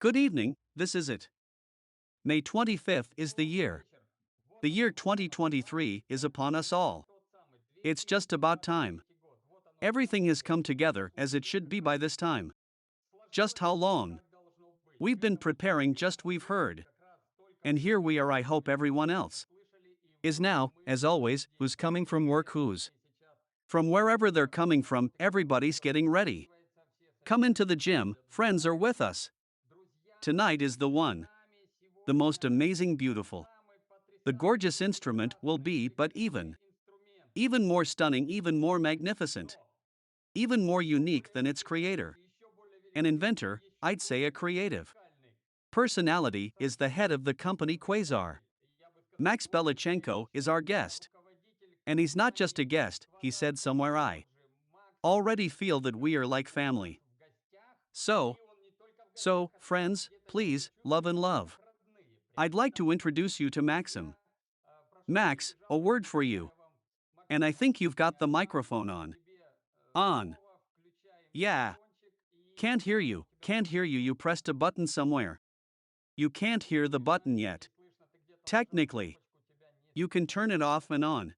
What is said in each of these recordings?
Good evening, this is it. May 25th is the year. The year 2023 is upon us all. It's just about time. Everything has come together as it should be by this time. Just how long? We've been preparing, just we've heard. And here we are. I hope everyone else is now, as always, who's coming from work, who's from wherever they're coming from, everybody's getting ready. Come into the gym, friends are with us. Tonight is the one. The most amazing, beautiful. The gorgeous instrument will be, but even more stunning, even more magnificent, even more unique than its creator. An inventor, I'd say a creative personality, is the head of the company Quasar. Max Belichenko is our guest. And he's not just a guest, he said somewhere. I already feel that we are like family. So, friends, please, love and love. I'd like to introduce you to Maxim. Max, a word for you. And I think you've got the microphone on. On. Yeah. Can't hear you, you pressed a button somewhere. You can't hear the button yet. Technically. You can turn it off and on.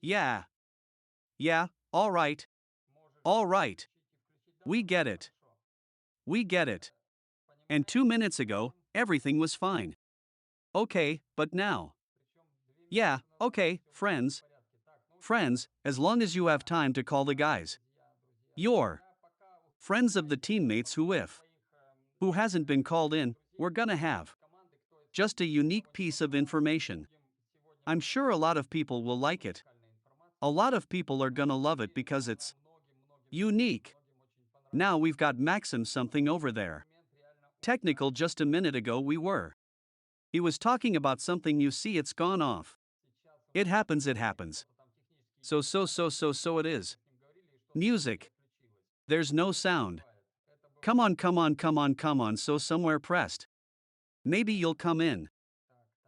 Yeah. Yeah, alright. Alright. We get it. We get it. And 2 minutes ago, everything was fine. Okay, but now. Yeah, okay, friends. Friends, as long as you have time to call the guys. Your friends of the teammates who hasn't been called in, we're gonna have just a unique piece of information. I'm sure a lot of people will like it. A lot of people are gonna love it because it's unique. Now we've got Maxim something over there. Technical, just a minute ago we were. He was talking about something, you see, it's gone off. It happens. So it is. Music. There's no sound. Come on, so somewhere pressed. Maybe you'll come in.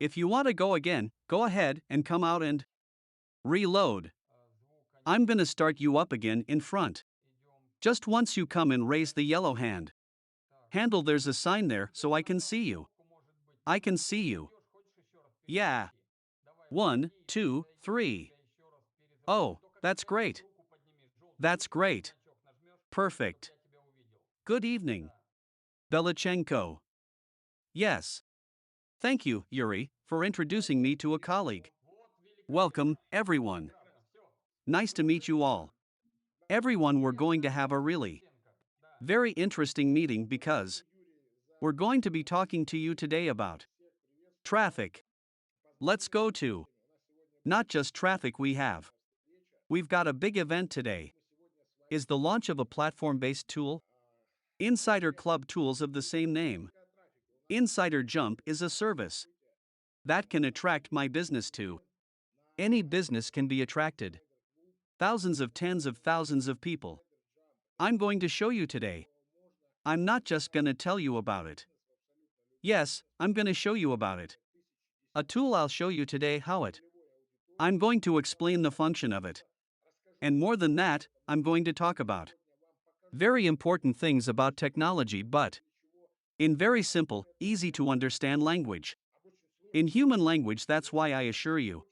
If you want to go again, go ahead and come out and reload. I'm gonna start you up again in front. Just once you come and raise the yellow hand. Handle, there's a sign there so I can see you. I can see you. Yeah. 1, 2, 3. Oh, that's great. That's great. Perfect. Good evening. Belichenko. Yes. Thank you, Yuri, for introducing me to a colleague. Welcome, everyone. Nice to meet you all. Everyone, we're going to have a really very interesting meeting because we're going to be talking to you today about traffic. Let's go to not just traffic we've got a big event today. Is the launch of a platform-based tool? Insider Club tools of the same name. Insider Jump is a service that can attract my business to. Any business can be attracted. Thousands of tens of thousands of people. I'm going to show you today. I'm not just gonna tell you about it. Yes, I'm gonna show you about it. A tool, I'll show you today how it. I'm going to explain the function of it. And more than that, I'm going to talk about very important things about technology, but in very simple, easy to understand language. In human language, that's why I assure you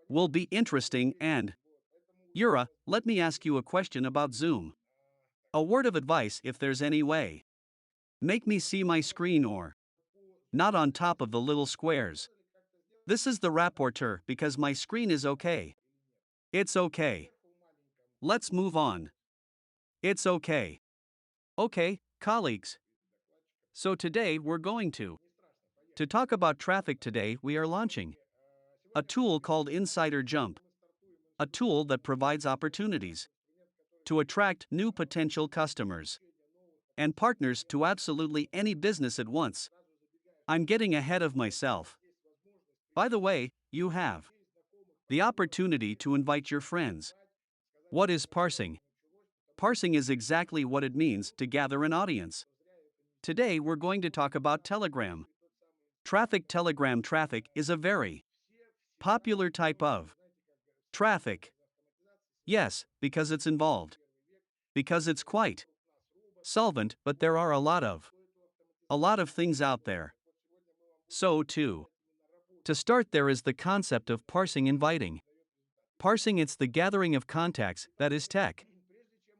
will be interesting. And Yura, let me ask you a question about Zoom. A word of advice, if there's any way. Make me see my screen or not on top of the little squares. This is the rapporteur because my screen is okay. It's okay. Let's move on. It's okay. Okay, colleagues. So today we're going to talk about traffic. Today we are launching a tool called Insider Jump. A tool that provides opportunities to attract new potential customers and partners to absolutely any business at once. I'm getting ahead of myself. By the way, you have the opportunity to invite your friends. What is parsing? Parsing is exactly what it means to gather an audience. Today we're going to talk about Telegram. Telegram traffic is a very popular type of traffic. Yes, because it's involved. Because it's quite solvent, but there are a lot of A lot of things out there. So, too. To start, there is the concept of parsing inviting. Parsing, it's the gathering of contacts, that is tech.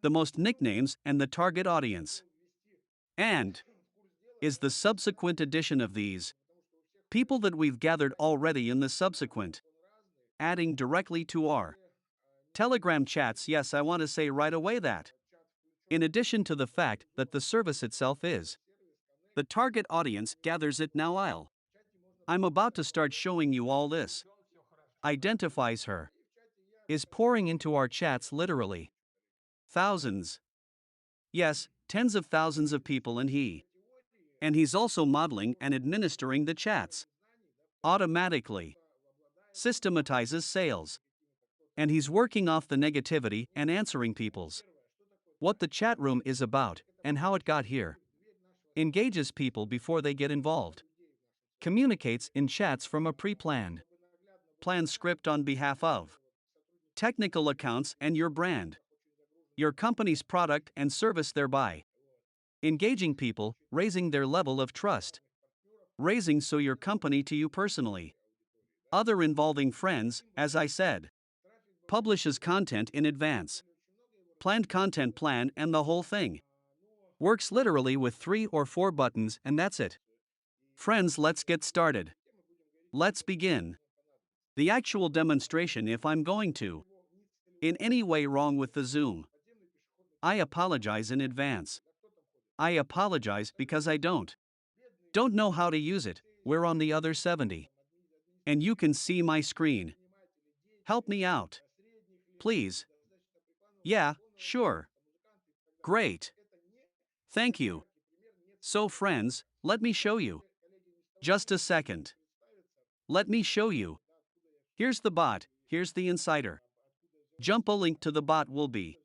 The most nicknames and the target audience. And is the subsequent addition of these people that we've gathered already in the subsequent, adding directly to our Telegram chats. Yes, I want to say right away that, in addition to the fact that the service itself is the target audience gathers it now, I'm about to start showing you all this. Identifies her. Is pouring into our chats literally. Thousands. Yes, tens of thousands of people, and he's also modeling and administering the chats. Automatically. Systematizes sales. And he's working off the negativity and answering people's what the chat room is about and how it got here. Engages people before they get involved. Communicates in chats from a pre-planned planned script on behalf of technical accounts and your brand, your company's product and service, thereby engaging people, raising their level of trust, raising so your company to you personally. Other involving friends, as I said, publishes content in advance, planned content plan, and the whole thing works literally with 3 or 4 buttons, and that's it. Friends, let's get started. Let's begin the actual demonstration. If I'm going to in any way wrong with the Zoom, I apologize in advance. I apologize because I don't know how to use it. We're on the other 70. And you can see my screen. Help me out. Please. Yeah, sure. Great. Thank you. So, friends, let me show you. Just a second. Let me show you. Here's the bot, here's the insider. Jump, a link to the bot will be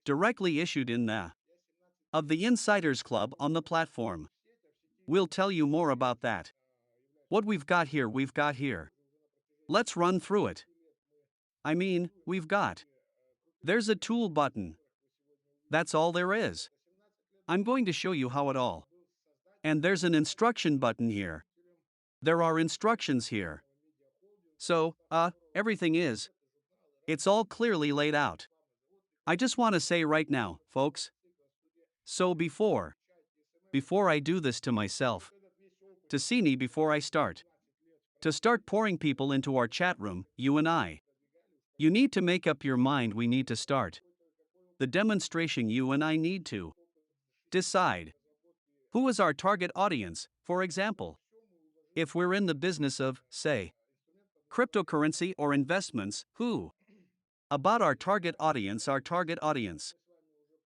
directly issued in the of the Insiders Club on the platform. We'll tell you more about that. What we've got here. Let's run through it. There's a tool button. That's all there is. I'm going to show you how it all. And there's an instruction button here. There are instructions here. So, everything is. It's all clearly laid out. I just want to say right now, folks. So before I do this to myself, to see me before I start, to start pouring people into our chat room, you and I. You need to make up your mind. We need to start the demonstration. You and I need to decide who is our target audience. For example, if we're in the business of, say, cryptocurrency or investments, who about our target audience? Our target audience.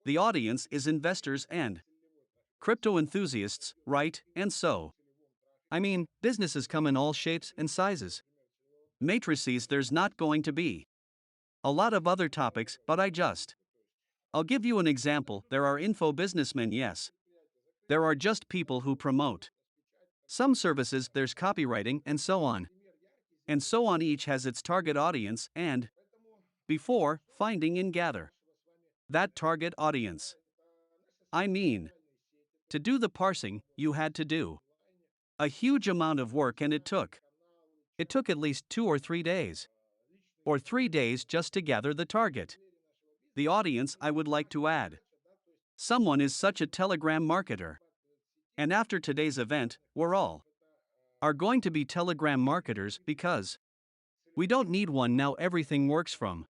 The audience is investors and crypto enthusiasts, right? And so, businesses come in all shapes and sizes. Matrices, there's not going to be a lot of other topics, but I'll give you an example. There are info businessmen, yes. There are just people who promote some services, there's copywriting, and so on. And so on, each has its target audience, and before finding and gather that target audience. To do the parsing, you had to do a huge amount of work, and it took at least 2 or 3 days. Or 3 days just to gather the target. The audience. I would like to add. Someone is such a Telegram marketer. And after today's event, we're all are going to be Telegram marketers because we don't need one now. Everything works from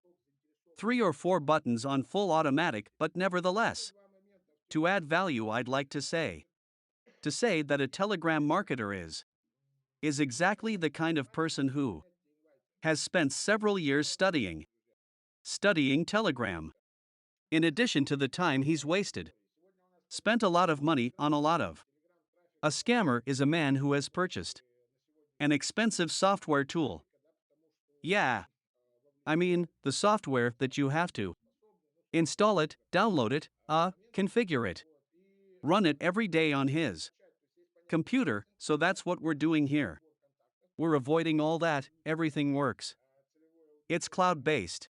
3 or 4 buttons on full automatic, but nevertheless, to add value, I'd like to say that a Telegram marketer is exactly the kind of person who has spent several years studying Telegram. In addition to the time he's wasted, spent a lot of money on a lot of. A scammer is a man who has purchased an expensive software tool. Yeah. The software that you have to install it, download it, configure it, run it every day on his computer. So that's what we're doing here. We're avoiding all that. Everything works. It's cloud-based.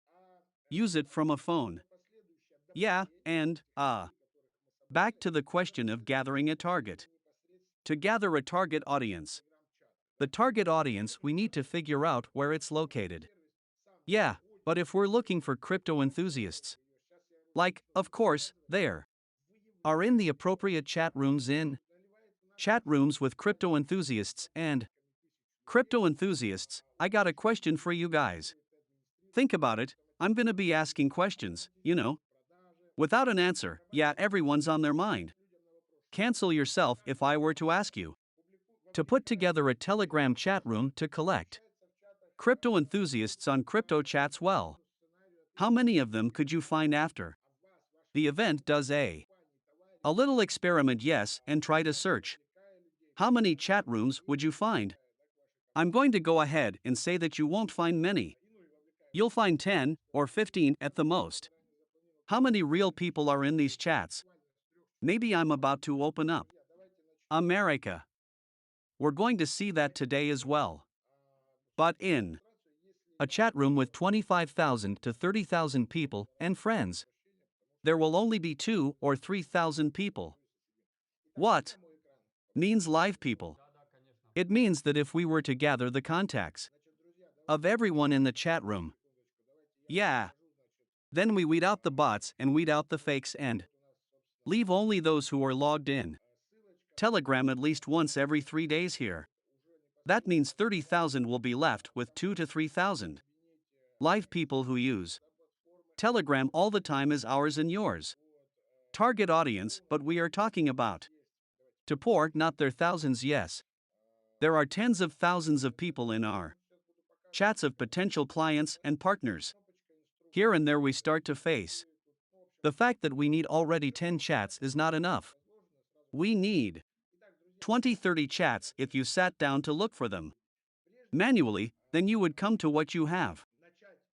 Use it from a phone. Yeah, and, back to the question of gathering a target. To gather a target audience. The target audience, we need to figure out where it's located. Yeah, but if we're looking for crypto enthusiasts, like, of course, there are in the appropriate chat rooms in chat rooms with crypto enthusiasts and crypto enthusiasts, I got a question for you guys. Think about it, I'm gonna be asking questions, without an answer, yeah, everyone's on their mind. Cancel yourself if I were to ask you to put together a Telegram chat room to collect crypto enthusiasts on crypto chats. Well, how many of them could you find after the event does a little experiment, yes, and try to search. How many chat rooms would you find? I'm going to go ahead and say that you won't find many. You'll find 10 or 15 at the most. How many real people are in these chats? Maybe I'm about to open up America. We're going to see that today as well. But in a chat room with 25,000 to 30,000 people and friends, there will only be 2 or 3,000 people. What means live people? It means that if we were to gather the contacts of everyone in the chat room, yeah, then we weed out the bots and weed out the fakes and leave only those who are logged in Telegram at least once every 3 days here. That means 30,000 will be left with 2 to 3,000 live people who use Telegram all the time as ours and yours. Target audience, but we are talking about to pour, not their thousands, yes. There are tens of thousands of people in our chats of potential clients and partners. Here and there we start to face the fact that we need already 10 chats is not enough. We need 20-30 chats if you sat down to look for them manually, then you would come to what you have.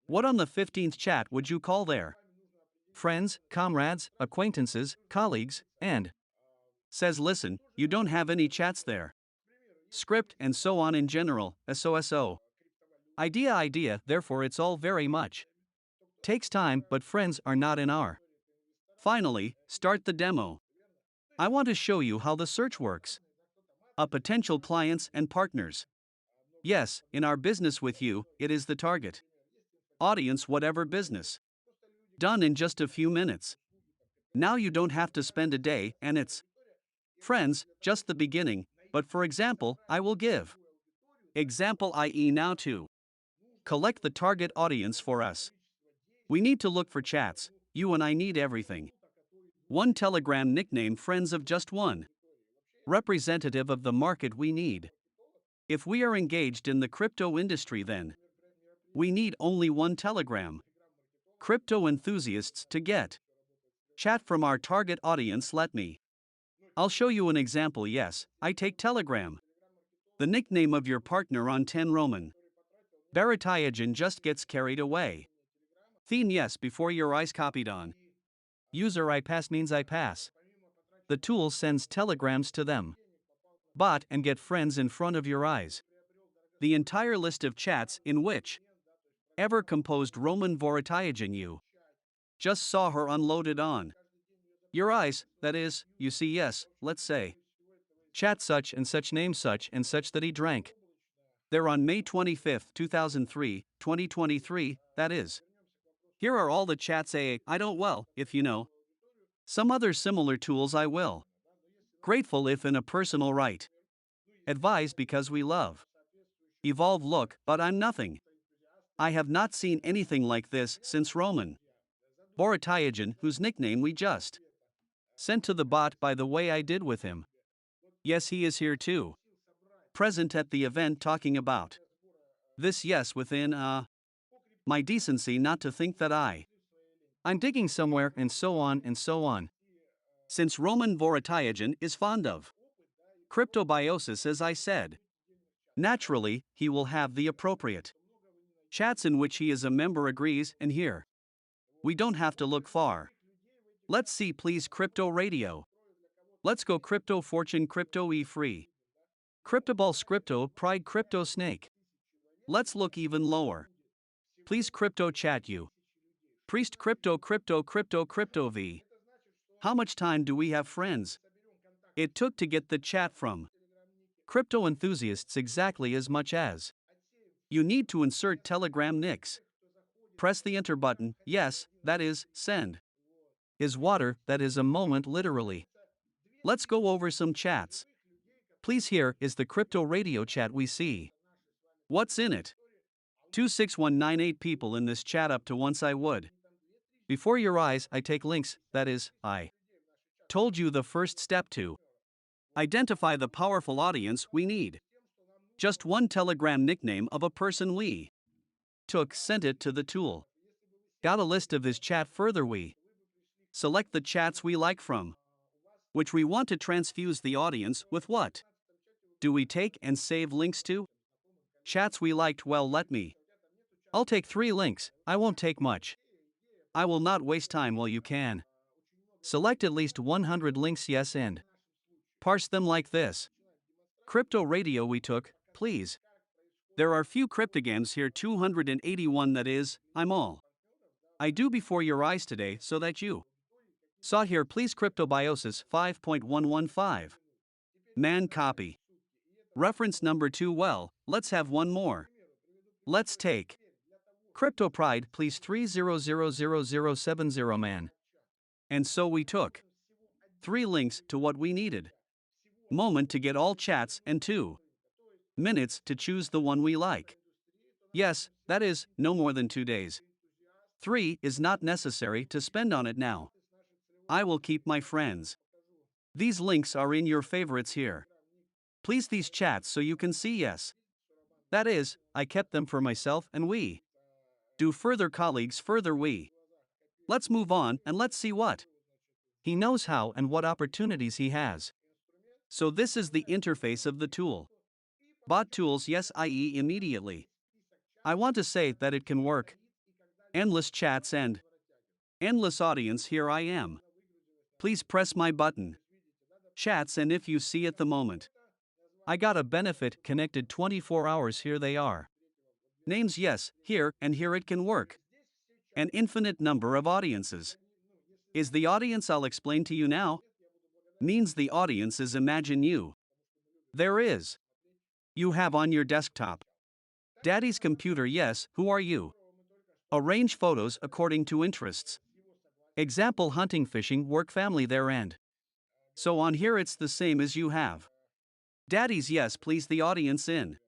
What on the 15th chat would you call there? Friends, comrades, acquaintances, colleagues, and says listen, you don't have any chats there. Script and so on in general, SOSO. Idea, therefore it's all very much takes time, but friends are not in our. Finally, start the demo. I want to show you how the search works. A potential clients and partners. Yes, in our business with you, it is the target audience, whatever business. Done in just a few minutes. Now you don't have to spend a day, and it's friends, just the beginning, but for example, I will give example, i.e., now to collect the target audience for us. We need to look for chats, you and I need everything. One Telegram nickname, friends of just one representative of the market we need. If we are engaged in the crypto industry, then we need only one Telegram crypto enthusiasts to get chat from our target audience. I'll show you an example. Yes, I take Telegram. The nickname of your partner on 10 Roman Baratayajan just gets carried away. Theme, yes, before your eyes, copied on. User I pass means I pass. The tool sends telegrams to them. Bot and get friends in front of your eyes. The entire list of chats in which ever composed Roman Voratayajan you just saw her unloaded on your eyes, that is, you see, yes, let's say. Chat such and such, name such and such that he drank. They're on May 25, 2023, that is. Here are all the chats. I don't, well, if you know some other similar tools, I will. Grateful if in a personal right. Advise because we love. Evolve, look, but I'm nothing. I have not seen anything like this since Roman Boratayajan, whose nickname we just sent to the bot. By the way, I did with him. Yes, he is here too. Present at the event talking about this, yes, within, my decency not to think that I'm digging somewhere and so on and so on. Since Roman Voratayajan is fond of cryptobiosis, as I said, naturally, he will have the appropriate chats in which he is a member, agrees, and here we don't have to look far. Let's see, please. Crypto radio. Let's go. Crypto fortune, crypto e-free. Cryptoballs, crypto pride, crypto snake. Let's look even lower. Please. Crypto chat you. Priest, crypto v. How much time do we have, friends? It took to get the chat from Crypto enthusiasts exactly as much as. You need to insert Telegram nicks. Press the enter button, yes, that is, send. Is water, that is a moment literally. Let's go over some chats. Please, here is the crypto radio chat we see. What's in it? 26198 people in this chat up to once I would. Before your eyes, I take links, that is, I told you the first step to identify the powerful audience we need. Just one Telegram nickname of a person we took, sent it to the tool. Got a list of this chat further we select the chats we like from which we want to transfuse the audience with what? Do we take and save links to? Chats we liked, well let me. I'll take 3 links, I won't take much. I will not waste time while you can. Select at least 100 links, yes, and parse them like this. Crypto radio we took, please. There are few cryptograms here, 281, that is, I'm all I do before your eyes today so that you saw here, please. Cryptobiosis 5.115. Man copy. Reference number 2, well, let's have one more. Let's take Crypto Pride, please. 3000070 man. And so we took 3 links to what we needed. Moment to get all chats and 2 minutes to choose the one we like. Yes, that is, no more than 2 days. 3 is not necessary to spend on it now. I will keep my friends. These links are in your favorites here. Please these chats so you can see, yes. That is, I kept them for myself and we do further colleagues further we. Let's move on and let's see what he knows how and what opportunities he has. So this is the interface of the tool. Bot tools, yes, i.e. immediately. I want to say that it can work. Endless chats and endless audience, here I am. Please press my button. Chats, and if you see at the moment, I got a benefit connected 24 hours, here they are. Names, yes, here, and here it can work. An infinite number of audiences. Is the audience, I'll explain to you now. Means the audience is imagine you. There is. You have on your desktop. Daddy's computer, yes, who are you? Arrange photos according to interests. Example hunting, fishing, work, family, their end. So on here it's the same as you have. Daddy's, yes, please the audience in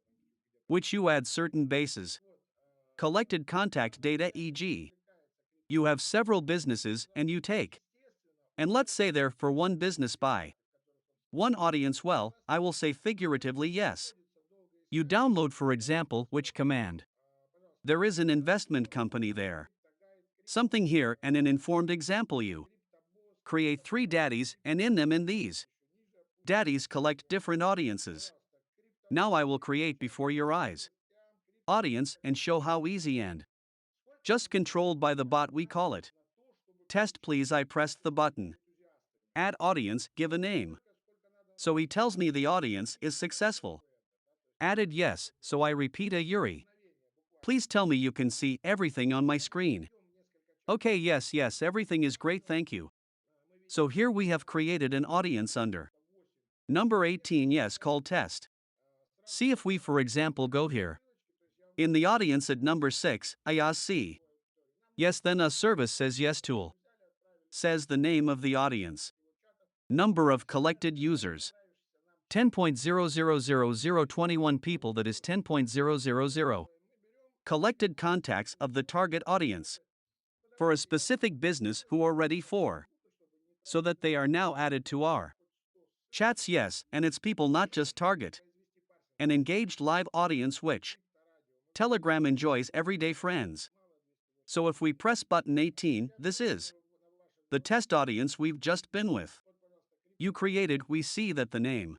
which you add certain bases. Collected contact data, e.g. you have several businesses and you take. And let's say there for one business by one audience, well, I will say figuratively yes. You download, for example, which command. There is an investment company there. Something here and an informed example you create 3 daddies and in them in these daddies collect different audiences. Now I will create before your eyes audience and show how easy and just controlled by the bot we call it. Test, please. I pressed the button. Add audience, give a name. So he tells me the audience is successful. Added, yes, so I repeat a Yuri. Please tell me you can see everything on my screen. Okay, yes, everything is great, thank you. So here we have created an audience under number 18, yes, called test. See if we, for example, go here. In the audience at number 6, I see. Yes, then a service says yes tool. Says the name of the audience. Number of collected users. 10.0000021 people, that is 10.000. Collected contacts of the target audience. For a specific business who are ready for. So that they are now added to our chats, yes, and it's people, not just target. An engaged live audience which Telegram enjoys everyday friends. So if we press button 18, this is the test audience we've just been with. You created, we see that the name.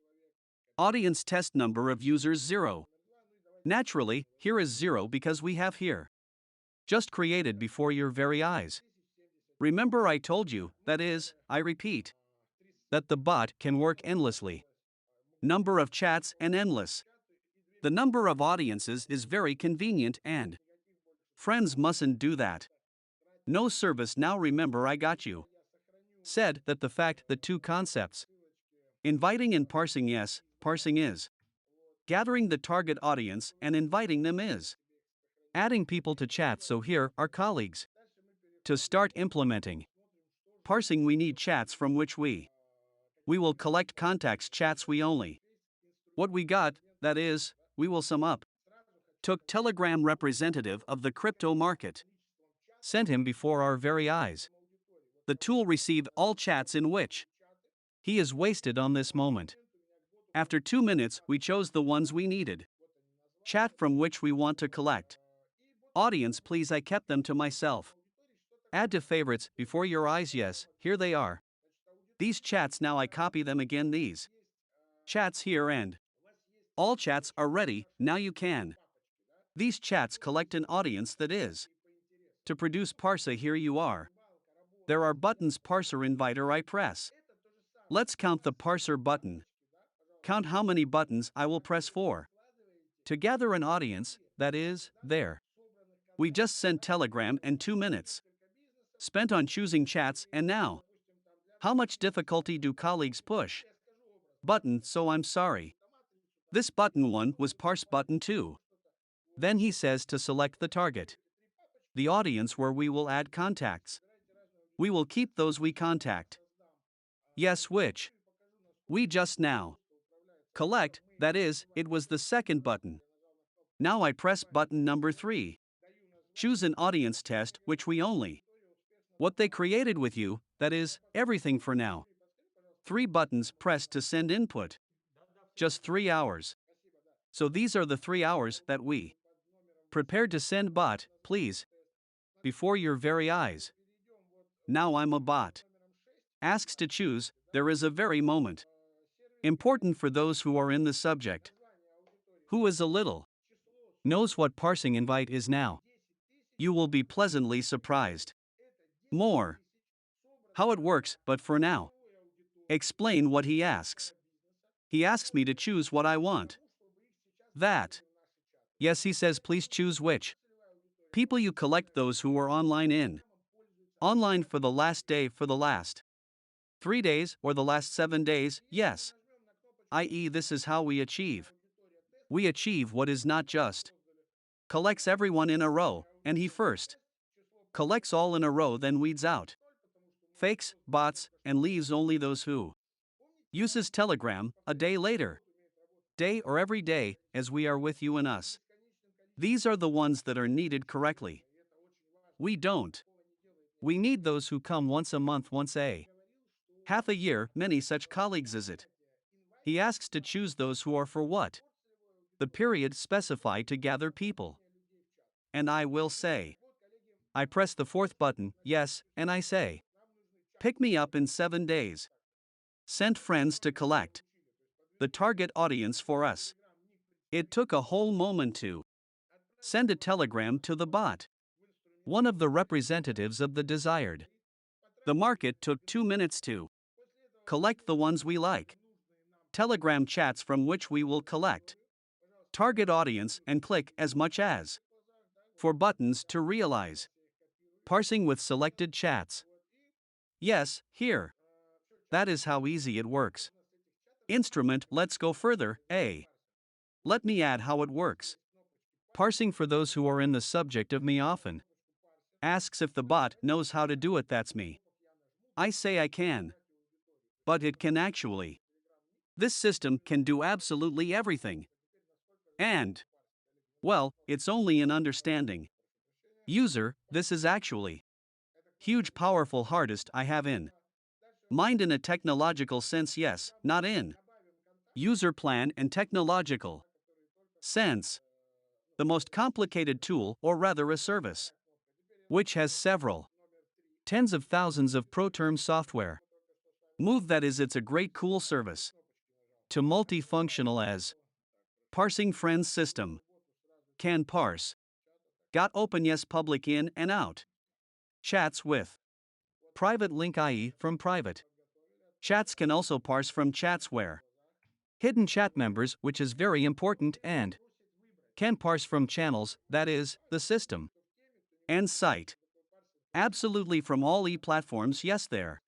Audience test number of users 0. Naturally, here is 0 because we have here just created before your very eyes. Remember I told you, that is, I repeat, that the bot can work endlessly. Number of chats and endless. The number of audiences is very convenient and friends mustn't do that. No service. Now remember I got you. Said that the fact that 2 concepts. Inviting and parsing, yes, parsing is Gathering the target audience and inviting them is. Adding people to chat, so here are colleagues. To start implementing. Parsing, we need chats from which we will collect contacts, chats we only. What we got, that is, we will sum up. Took Telegram representative of the crypto market. Sent him before our very eyes. The tool received all chats in which he is wasted on this moment. After 2 minutes, we chose the ones we needed. Chat from which we want to collect. Audience, please, I kept them to myself. Add to favorites before your eyes, yes, here they are. These chats, now I copy them again, these chats here, and all chats are ready, now you can. These chats collect an audience, that is. To produce parser, here you are. There are buttons, parser inviter, I press. Let's count the parser button. Count how many buttons I will press for. To gather an audience, that is, there. We just sent Telegram and 2 minutes. Spent on choosing chats, and now. How much difficulty do colleagues push? Button, so I'm sorry. This button 1 was parse button 2. Then he says to select the target. The audience where we will add contacts. We will keep those we contact. Yes, which we just now collect, that is, it was the second button. Now I press button number 3. Choose an audience test, which we only. What they created with you, that is, everything for now. 3 buttons pressed to send input. Just 3 hours. So these are the 3 hours that we prepared to send bot, please. Before your very eyes. Now I'm a bot. Asks to choose, there is a very moment. Important for those who are in the subject. Who is a little knows what parsing invite is now. You will be pleasantly surprised. More. How it works, but for now. Explain what he asks. He asks me to choose what I want. That. Yes, he says please choose which people you collect, those who are online in. Online for the last day, for the last 3 days, or the last 7 days, yes. I.e., this is how we achieve. We achieve what is not just. Collects everyone in a row, and he first. Collects all in a row, then weeds out fakes, bots, and leaves only those who uses Telegram a day later. Day or every day, as we are with you and us. These are the ones that are needed correctly. We don't. We need those who come once a month, once a half a year, many such colleagues is it. He asks to choose those who are for what? The period specified to gather people. And I will say. I press the 4th button, yes, and I say. Pick me up in 7 days. Sent friends to collect the target audience for us. It took a whole moment to send a telegram to the bot. One of the representatives of the desired. The market took 2 minutes to collect the ones we like. Telegram chats from which we will collect target audience and click as much as for buttons to realize. Parsing with selected chats. Yes, here. That is how easy it works. Instrument, let's go further, A. Let me add how it works. Parsing for those who are in the subject of me often. Asks if the bot knows how to do it, that's me. I say I can. But it can actually. This system can do absolutely everything. And, well, it's only an understanding. User, this is actually huge, powerful, hardest I have in mind in a technological sense, yes, not in user plan and technological sense. The most complicated tool, or rather a service, which has several tens of thousands of pro-term software. Move, that is, it's a great cool service. To multifunctional as parsing friends system. Can parse. Got open, yes, public in and out. Chats with private link, i.e., from private. Chats can also parse from chats where hidden chat members, which is very important, and can parse from channels, that is, the system. And site. Absolutely from all e-platforms, yes, there.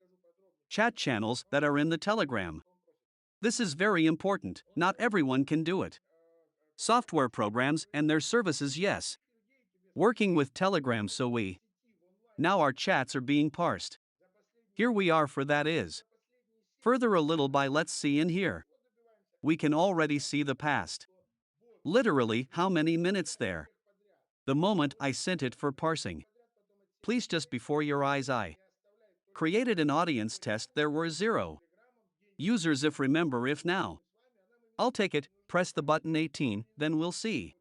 Chat channels that are in the Telegram. This is very important, not everyone can do it. Software programs and their services, yes. Working with Telegram, so we. Now our chats are being parsed. Here we are for that is. Further a little by let's see in here. We can already see the past. Literally, how many minutes there? The moment I sent it for parsing. Please just before your eyes I created an audience test, there were 0 users if remember if now. I'll take it, press the button 18, then we'll see.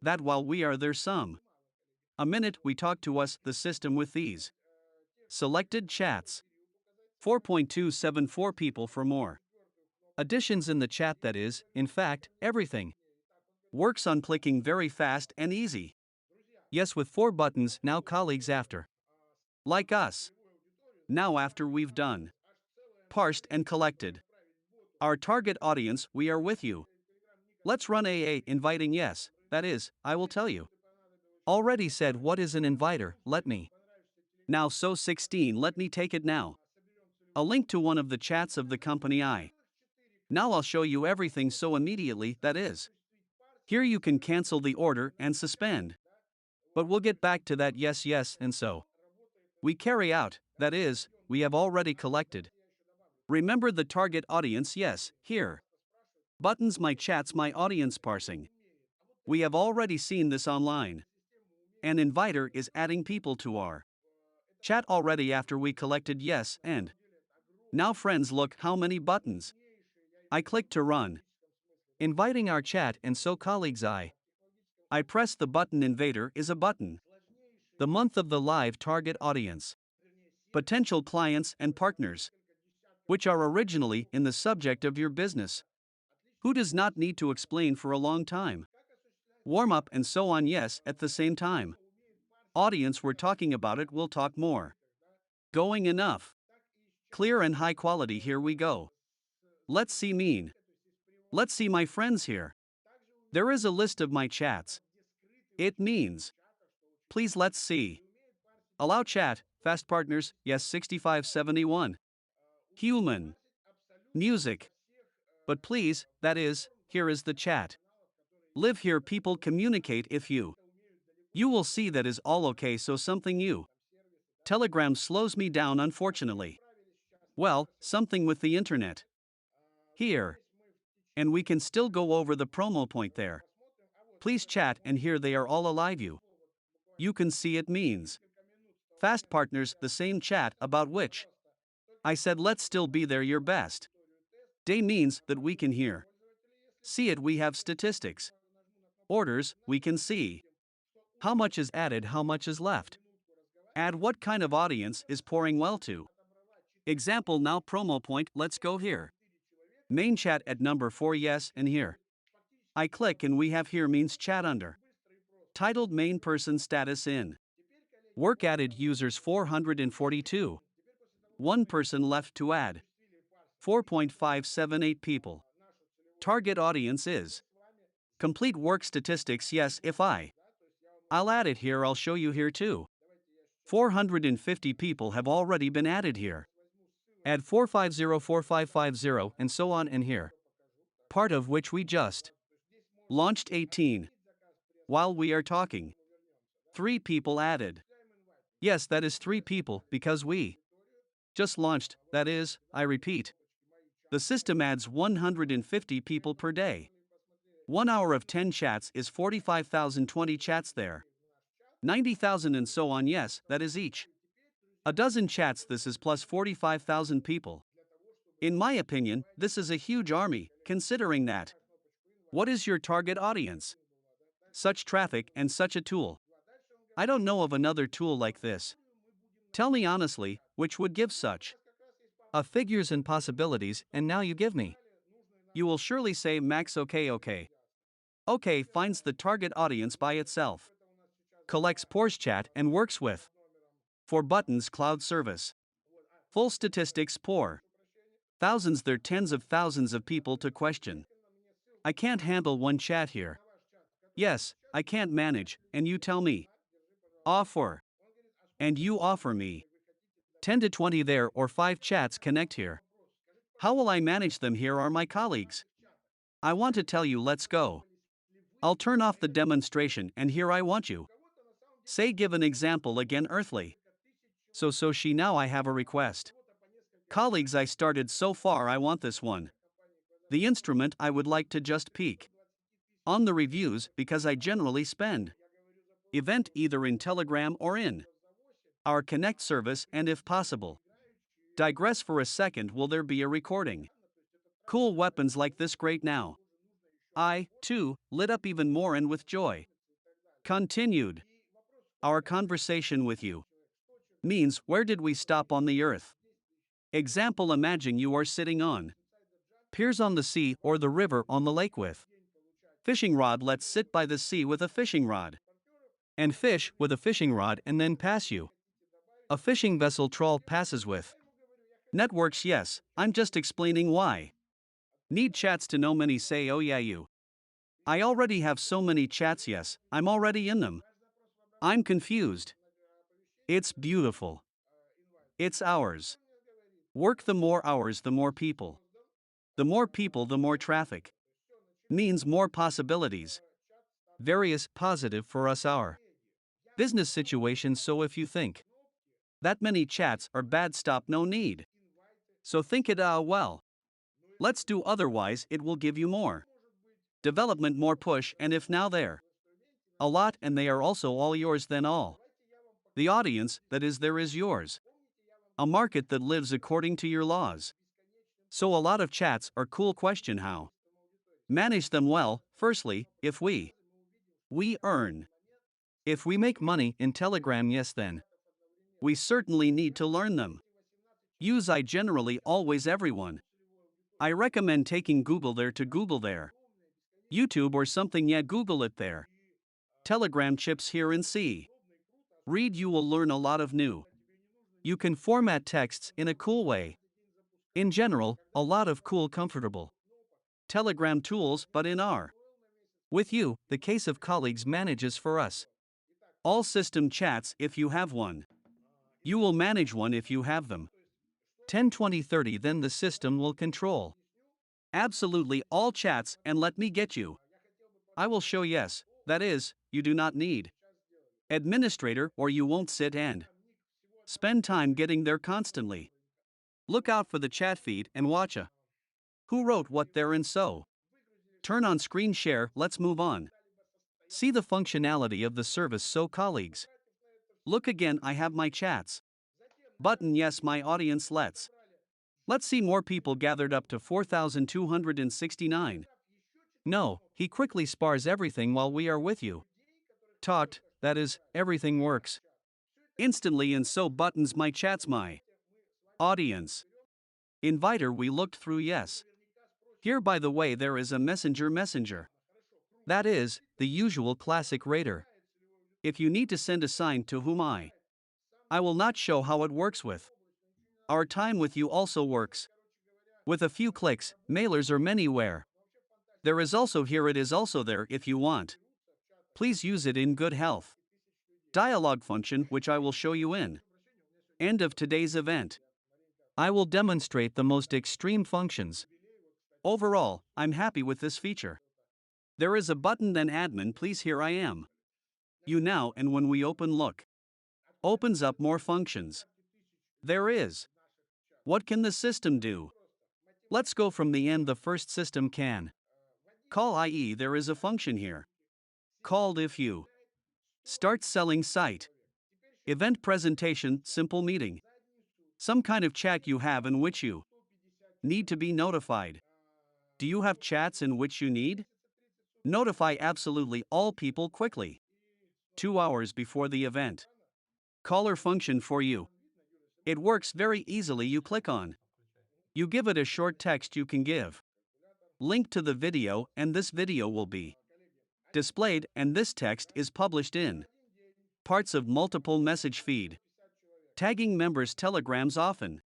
That while we are there some. A minute we talk to us, the system with these. Selected chats. 4.274 people for more. Additions in the chat that is, in fact, everything. Works on clicking very fast and easy. Yes with 4 buttons now colleagues after. Like us. Now after we've done. Parsed and collected. Our target audience, we are with you. Let's run AA inviting yes, that is, I will tell you. Already said what is an inviter, let me. Now so 16 let me take it now. A link to one of the chats of the company I. Now I'll show you everything so immediately, that is. Here you can cancel the order and suspend. But we'll get back to that yes and so. We carry out, that is, we have already collected. Remember the target audience yes, here. Buttons my chats my audience parsing. We have already seen this online. An inviter is adding people to our chat already after we collected yes and. Now friends look how many buttons. I click to run. Inviting our chat and so colleagues I press the button invader is a button. The month of the live target audience. Potential clients and partners. Which are originally in the subject of your business. Who does not need to explain for a long time. Warm up and so on yes at the same time. Audience we're talking about it will talk more. Going enough. Clear and high quality here we go. Let's see mean. Let's see my friends here. There is a list of my chats. It means. Please let's see. Allow chat, fast partners, yes 6571. Human. Music. But please, that is, here is the chat. Live here people communicate if you. You will see that is all okay so something you. Telegram slows me down unfortunately. Well, something with the internet. Here. And we can still go over the promo point there. Please chat and here they are all alive you. You can see it means. Fast partners the same chat about which. I said let's still be there your best. Day means that we can hear. See it we have statistics. Orders, we can see. How much is added how much is left. Add what kind of audience is pouring well to. Example now promo point let's go here. Main chat at number 4 yes and here. I click and we have here means chat under. Titled main person status in. Work added users 442. One person left to add. 4.578 people. Target audience is. Complete work statistics yes if I'll add it here I'll show you here too. 450 people have already been added here. Add 4504550 and so on in here. Part of which we just launched 18. While we are talking. 3 people added. Yes that is 3 people because we just launched, that is, I repeat. The system adds 150 people per day. 1 hour of 10 chats is 45,020 chats there. 90,000 and so on yes, that is each. A dozen chats this is plus 45,000 people. In my opinion, this is a huge army, considering that. What is your target audience? Such traffic and such a tool. I don't know of another tool like this. Tell me honestly, which would give such a figures and possibilities and now you give me. You will surely say max okay. Okay finds the target audience by itself. Collects pores chat and works with. For buttons cloud service. Full statistics poor. Thousands there tens of thousands of people to question. I can't handle one chat here. Yes, I can't manage, and you tell me. Offer. And you offer me. 10 to 20 there or 5 chats connect here. How will I manage them here are my colleagues? I want to tell you let's go. I'll turn off the demonstration and here I want you. Say give an example again earthly. So she now I have a request. Colleagues I started so far I want this one. The instrument I would like to just peek. On the reviews because I generally spend. Event either in Telegram or in our Connect service and if possible. Digress for a second, will there be a recording? Cool weapons like this great now. I, too, lit up even more and with joy. Continued. Our conversation with you means where did we stop on the earth? Example, imagine you are sitting on piers on the sea or the river on the lake with fishing rod. Let's sit by the sea with a fishing rod and fish with a fishing rod and then pass you. A fishing vessel trawl passes with networks. Yes, I'm just explaining why. Need chats to know many say oh yeah you. I already have so many chats. Yes, I'm already in them. I'm confused. It's beautiful. It's ours. Work the more hours the more people. The more people the more traffic. Means more possibilities. Various positive for us our business situations. So if you think that many chats are bad, stop, no need. So think it well. Let's do otherwise, it will give you more development, more push, and if now they're a lot and they are also all yours, then all the audience that is there is yours. A market that lives according to your laws. So a lot of chats are cool. Question how manage them well. Firstly, if we earn. If we make money in Telegram, yes, then we certainly need to learn them. Use I generally always everyone. I recommend taking Google there to Google there. YouTube or something, yeah, Google it there. Telegram chips here and see. Read, you will learn a lot of new. You can format texts in a cool way. In general, a lot of cool, comfortable Telegram tools, but in our with you, the case of colleagues manages for us. All system chats if you have one. You will manage one if you have them. 10, 20, 30, then the system will control absolutely all chats and let me get you. I will show yes, that is, you do not need administrator or you won't sit and spend time getting there constantly. Look out for the chat feed and watch a who wrote what there and so. Turn on screen share, let's move on. See the functionality of the service. So colleagues, look again, I have my chats button. Yes, my audience. Let's see more people gathered up to 4,269. No, he quickly spars everything while we are with you. Talked, that is, everything works instantly and so buttons my chats my audience. Inviter we looked through, yes. Here by the way there is a messenger. That is, the usual classic raider. If you need to send a sign to whom I will not show how it works with. Our time with you also works. With a few clicks, mailers are many where. There is also here, it is also there if you want. Please use it in good health. Dialogue function which I will show you in end of today's event. I will demonstrate the most extreme functions. Overall, I'm happy with this feature. There is a button then admin, please, here I am. You now, and when we open look. Opens up more functions. There is. What can the system do? Let's go from the end. The first system can call, i.e. there is a function here called if you start selling site. Event presentation, simple meeting. Some kind of chat you have in which you need to be notified. Do you have chats in which you need? Notify absolutely all people quickly. 2 hours before the event. Caller function for you. It works very easily. You click on. You give it a short text you can give. Link to the video and this video will be displayed and this text is published in parts of multiple message feed. Tagging members telegrams often.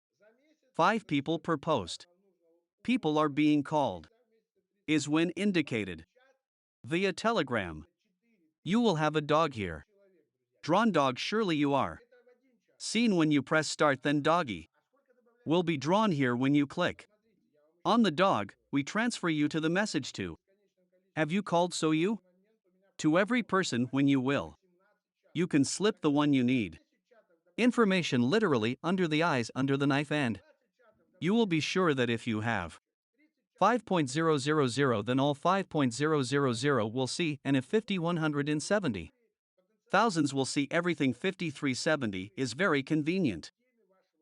5 people per post. People are being called. Is when indicated. Via telegram. You will have a dog here. Drawn dog, surely you are. Seen when you press start, then doggy will be drawn here when you click on the dog. We transfer you to the message to. Have you called so you To every person when you will. You can slip the one you need. Information literally under the eyes under the knife and You will be sure that if you have 5.000 then all 5.000 will see, and if 5170 thousands will see everything 5370 is very convenient.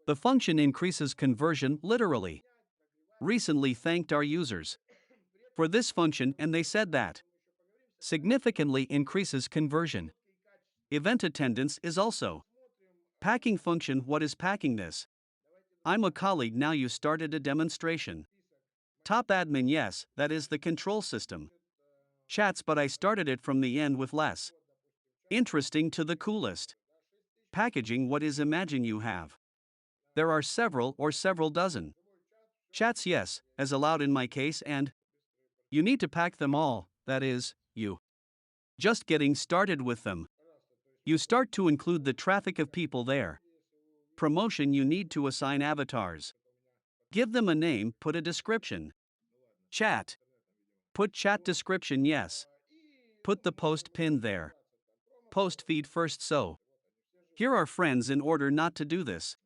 the function increases conversion literally. Recently thanked our users for this function and they said that Significantly increases conversion. event attendance is also packing function. What is packing this? I'm a colleague now you started a demonstration. Top admin yes, that is the control system. Chats but I started it from the end with less. Interesting to the coolest. Packaging what is imagine you have. There are several or several dozen. Chats yes, as allowed in my case and You need to pack them all, that is, you. Just getting started with them. You start to include the traffic of people there. Promotion you need to assign avatars. Give them a name, put a description. Chat. Put chat description yes. Put the post pinned there. Post feed first so. Here are friends in order not to do this.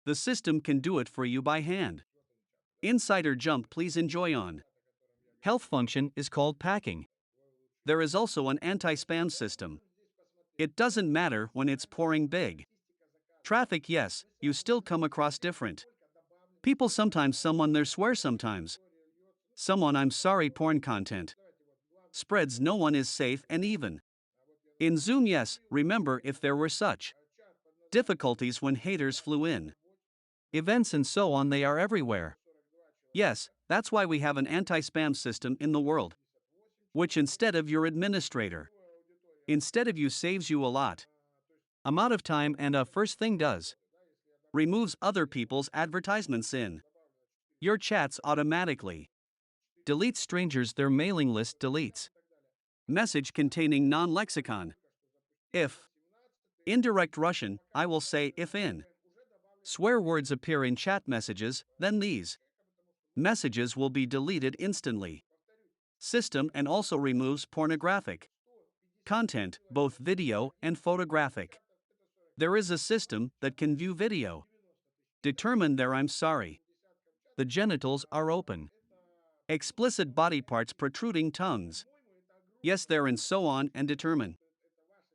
The system can do it for you by hand. Insider jump please enjoy on. Health function is called packing. There is also an anti-spam system. It doesn't matter when it's pouring big. Traffic yes, you still come across different. People sometimes someone there swear sometimes. Someone I'm sorry porn content. Spreads no one is safe and even. In Zoom yes, remember if there were such difficulties when haters flew in. Events and so on they are everywhere. Yes, that's why we have an anti-spam system in the world. Which instead of your administrator. Instead of you saves you a lot. Amount of time and a first thing does. Removes other people's advertisements in your chats automatically. Deletes strangers their mailing list deletes. Message containing non-lexicon. If. Indirect Russian, I will say if in. Swear words appear in chat messages, then these messages will be deleted instantly. System and also removes pornographic content, both video and photographic. There is a system that can view video. Determine there I'm sorry. The genitals are open. Explicit body parts protruding tongues. Yes there and so on and determine.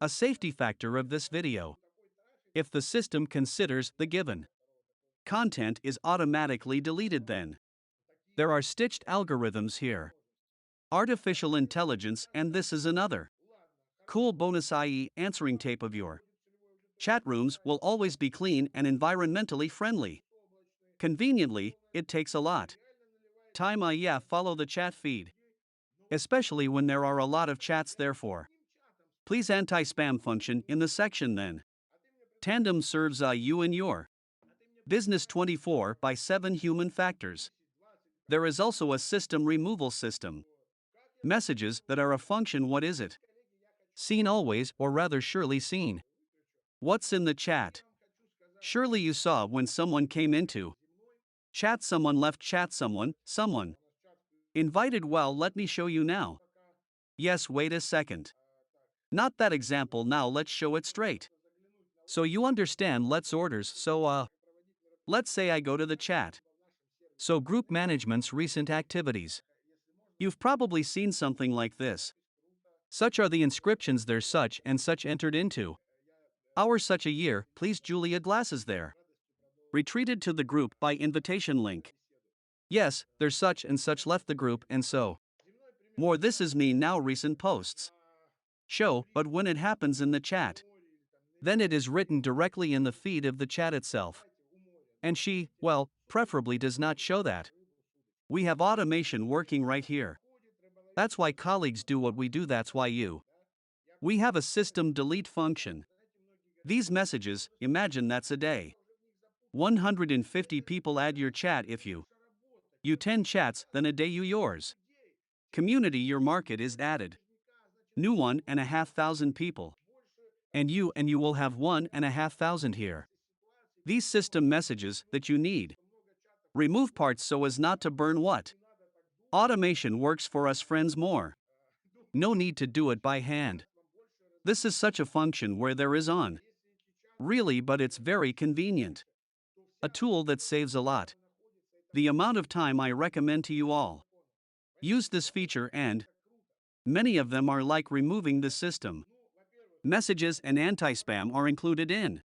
A safety factor of this video. If the system considers the given content is automatically deleted then. There are stitched algorithms here. Artificial intelligence and this is another cool bonus i.e. answering tape of your chat rooms will always be clean and environmentally friendly. Conveniently, it takes a lot time yeah follow the chat feed. Especially when there are a lot of chats therefore. Please anti-spam function in the section then. Tandem serves you and your business 24/7 human factors. There is also a system removal system. Messages that are a function what is it? Seen always or rather surely seen. What's in the chat? Surely you saw when someone came into chat someone left chat someone. Invited well let me show you now. Yes wait a second. Not that example now let's show it straight. So you understand let's orders so let's say I go to the chat. So group management's recent activities. You've probably seen something like this. Such are the inscriptions there's such and such entered into. Our such a year, please Julia glasses there. Retreated to the group by invitation link. Yes, there's such and such left the group and so. More this is me now recent posts. Show, but when it happens in the chat. Then it is written directly in the feed of the chat itself. And she, well, preferably does not show that. We have automation working right here. That's why colleagues do what we do, that's why you. We have a system delete function. These messages, imagine that's a day. 150 people add your chat if you 10 chats, then a day you yours. Community your market is added. New 1,500 people. And you will have 1,500 here. These system messages that you need. Remove parts so as not to burn what? Automation works for us friends more. No need to do it by hand. This is such a function where there is on. Really, but it's very convenient. A tool that saves a lot. The amount of time I recommend to you all. Use this feature and many of them are like removing the system. Messages and anti-spam are included in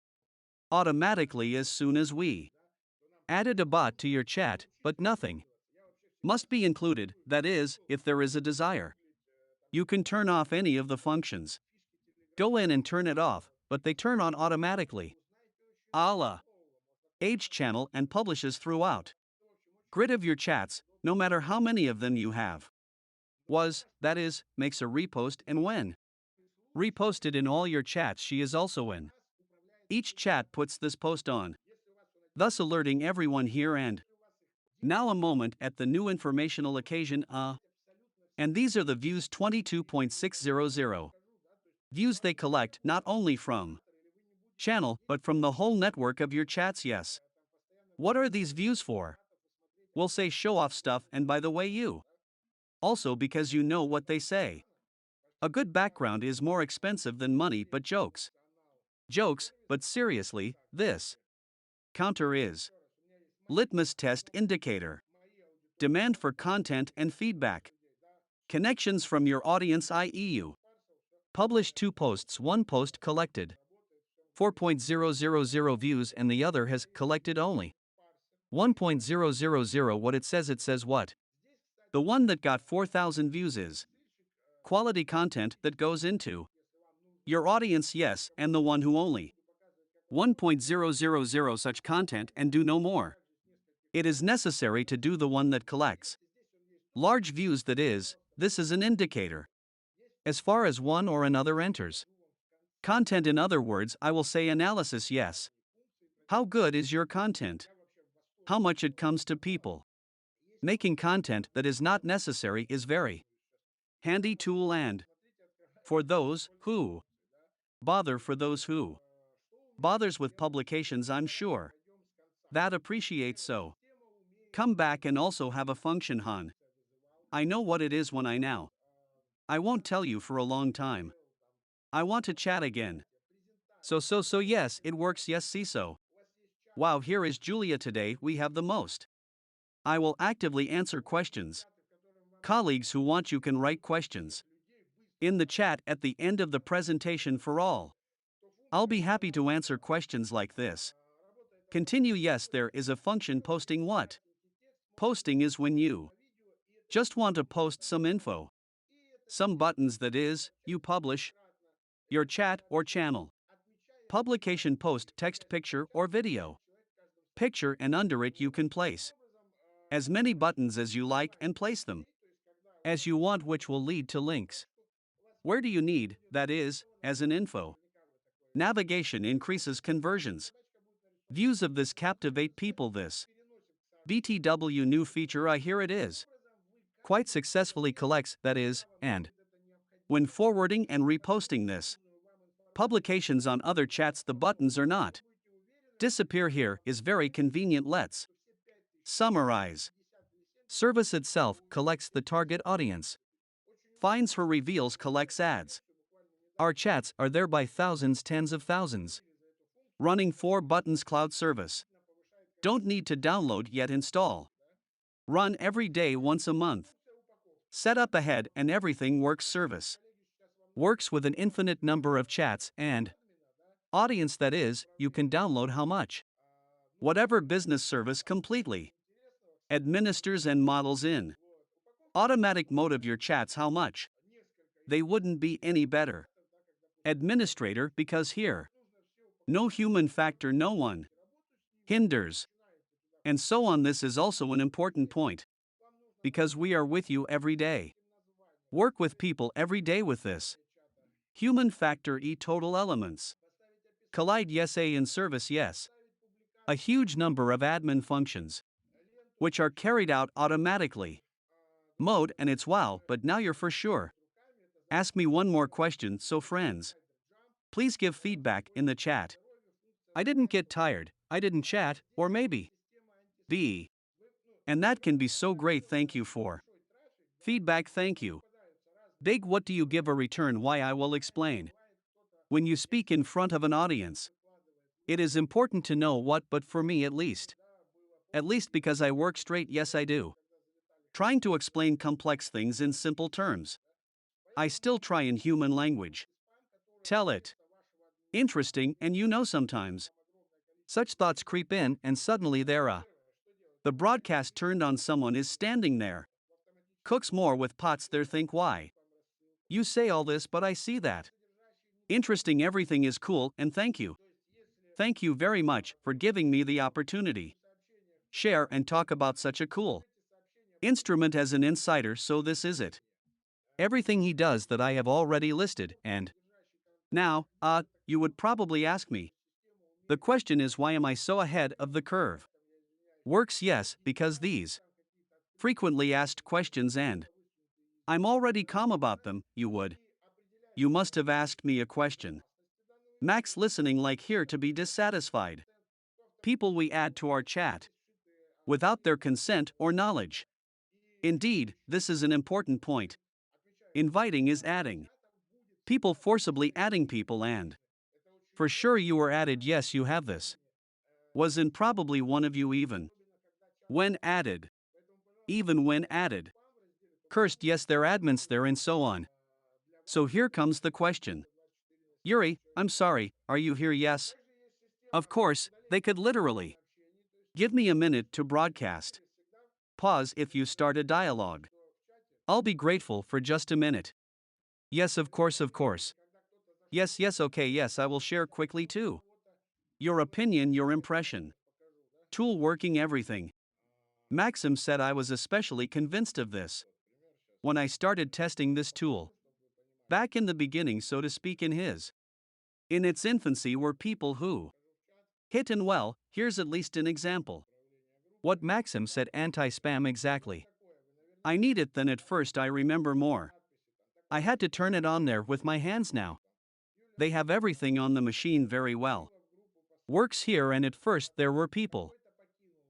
automatically as soon as we Added a bot to your chat, but nothing must be included, that is, if there is a desire. You can turn off any of the functions. Go in and turn it off, but they turn on automatically. Allah. Age channel and publishes throughout. Grid of your chats, no matter how many of them you have. That is, makes a repost and when Reposted in all your chats she is also in. each chat puts this post on, thus alerting everyone here and now a moment at the new informational occasion. And these are the views 22.600. Views they collect not only from channel but from the whole network of your chats. Yes. What are these views for? We'll say show off stuff, and by the way, you also because you know what they say. A good background is more expensive than money, but jokes. Jokes, but seriously, this counter is litmus test indicator. Demand for content and feedback. Connections from your audience, i.e., you. Published 2 posts, 1 post collected 4.000 views and the other has collected only 1.000. What it says what? The one that got 4,000 views is quality content that goes into your audience, yes, and the one who only 1.000 such content and do no more. It is necessary to do the one that collects large views, that is, this is an indicator. As far as one or another enters. Content, in other words, I will say analysis, yes. How good is your content? How much it comes to people? Making content that is not necessary is very handy tool and for those who bother, for those who bothers with publications, I'm sure that appreciates. So come back and also have a function, Han. I know what it is when I now. I won't tell you for a long time. I want to chat again. So yes, it works, yes, see so. Wow, here is Julia today, we have the most. I will actively answer questions. Colleagues who want you can write questions in the chat at the end of the presentation for all. I'll be happy to answer questions like this. Continue. Yes, there is a function posting. What? Posting is when you just want to post some info. Some buttons, that is, you publish your chat or channel. Publication post text, picture, or video. Picture, and under it you can place as many buttons as you like and place them as you want, which will lead to links. Where do you need, that is, as an info? Navigation increases conversions. Views of this captivate people. This BTW new feature, I hear it is Quite successfully collects, that is, and when forwarding and reposting this publications on other chats, the buttons are not disappear. Here is very convenient. Let's summarize. Service itself collects the target audience. Finds her, reveals, collects ads. Our chats are there by thousands, tens of thousands. Running 4 buttons cloud service. Don't need to download yet, install. Run every day, once a month. Set up ahead and everything works. Service works with an infinite number of chats and audience, that is, you can download how much? Whatever business service completely. Administers and models in automatic mode of your chats. How much? They wouldn't be any better. Administrator, because here no human factor, no one hinders. And so on. This is also an important point. Because we are with you every day. Work with people every day with this human factor, total elements. Collide, yes, a in service, yes. A huge number of admin functions which are carried out automatically. Mode, and it's wow, but now you're for sure. Ask me one more question, so friends, please give feedback in the chat. I didn't get tired, I didn't chat, or maybe B. And that can be so great. Thank you for feedback. Thank you. Big what do you give a return? Why I will explain. When you speak in front of an audience, it is important to know what, but for me at least. At least because I work straight, yes, I do. Trying to explain complex things in simple terms. I still try in human language. Tell it. Interesting, and sometimes such thoughts creep in, and suddenly the broadcast turned on, someone is standing there. Cooks more with pots there, think why. You say all this, but I see that. Interesting, everything is cool, and thank you. Thank you very much for giving me the opportunity. Share and talk about such a cool instrument as an insider, so this is it. Everything he does that I have already listed, and now, you would probably ask me. The question is, why am I so ahead of the curve? Works, yes, because these frequently asked questions, and I'm already calm about them, You must have asked me a question. Max listening like here to be dissatisfied. People we add to our chat without their consent or knowledge. Indeed, this is an important point. Inviting is adding. People forcibly adding people, and for sure you were added, yes, you have this. Wasn't probably one of you even when added. Even when added. Cursed, yes, they're admins there, and so on. So here comes the question. Yuri, I'm sorry, are you here? Yes. Of course, they could literally give me a minute to broadcast. Pause if you start a dialogue. I'll be grateful for just a minute. Yes, of course, of course. Yes, yes, okay, yes, I will share quickly too. Your opinion, your impression. Tool working, everything. Maxim said I was especially convinced of this when I started testing this tool. Back in the beginning, so to speak, in its infancy, were people who hit, and well, here's at least an example. What Maxim said, anti-spam, exactly. I need it then. At first I remember more. I had to turn it on there with my hands. Now they have everything on the machine very well. Works here, and at first there were people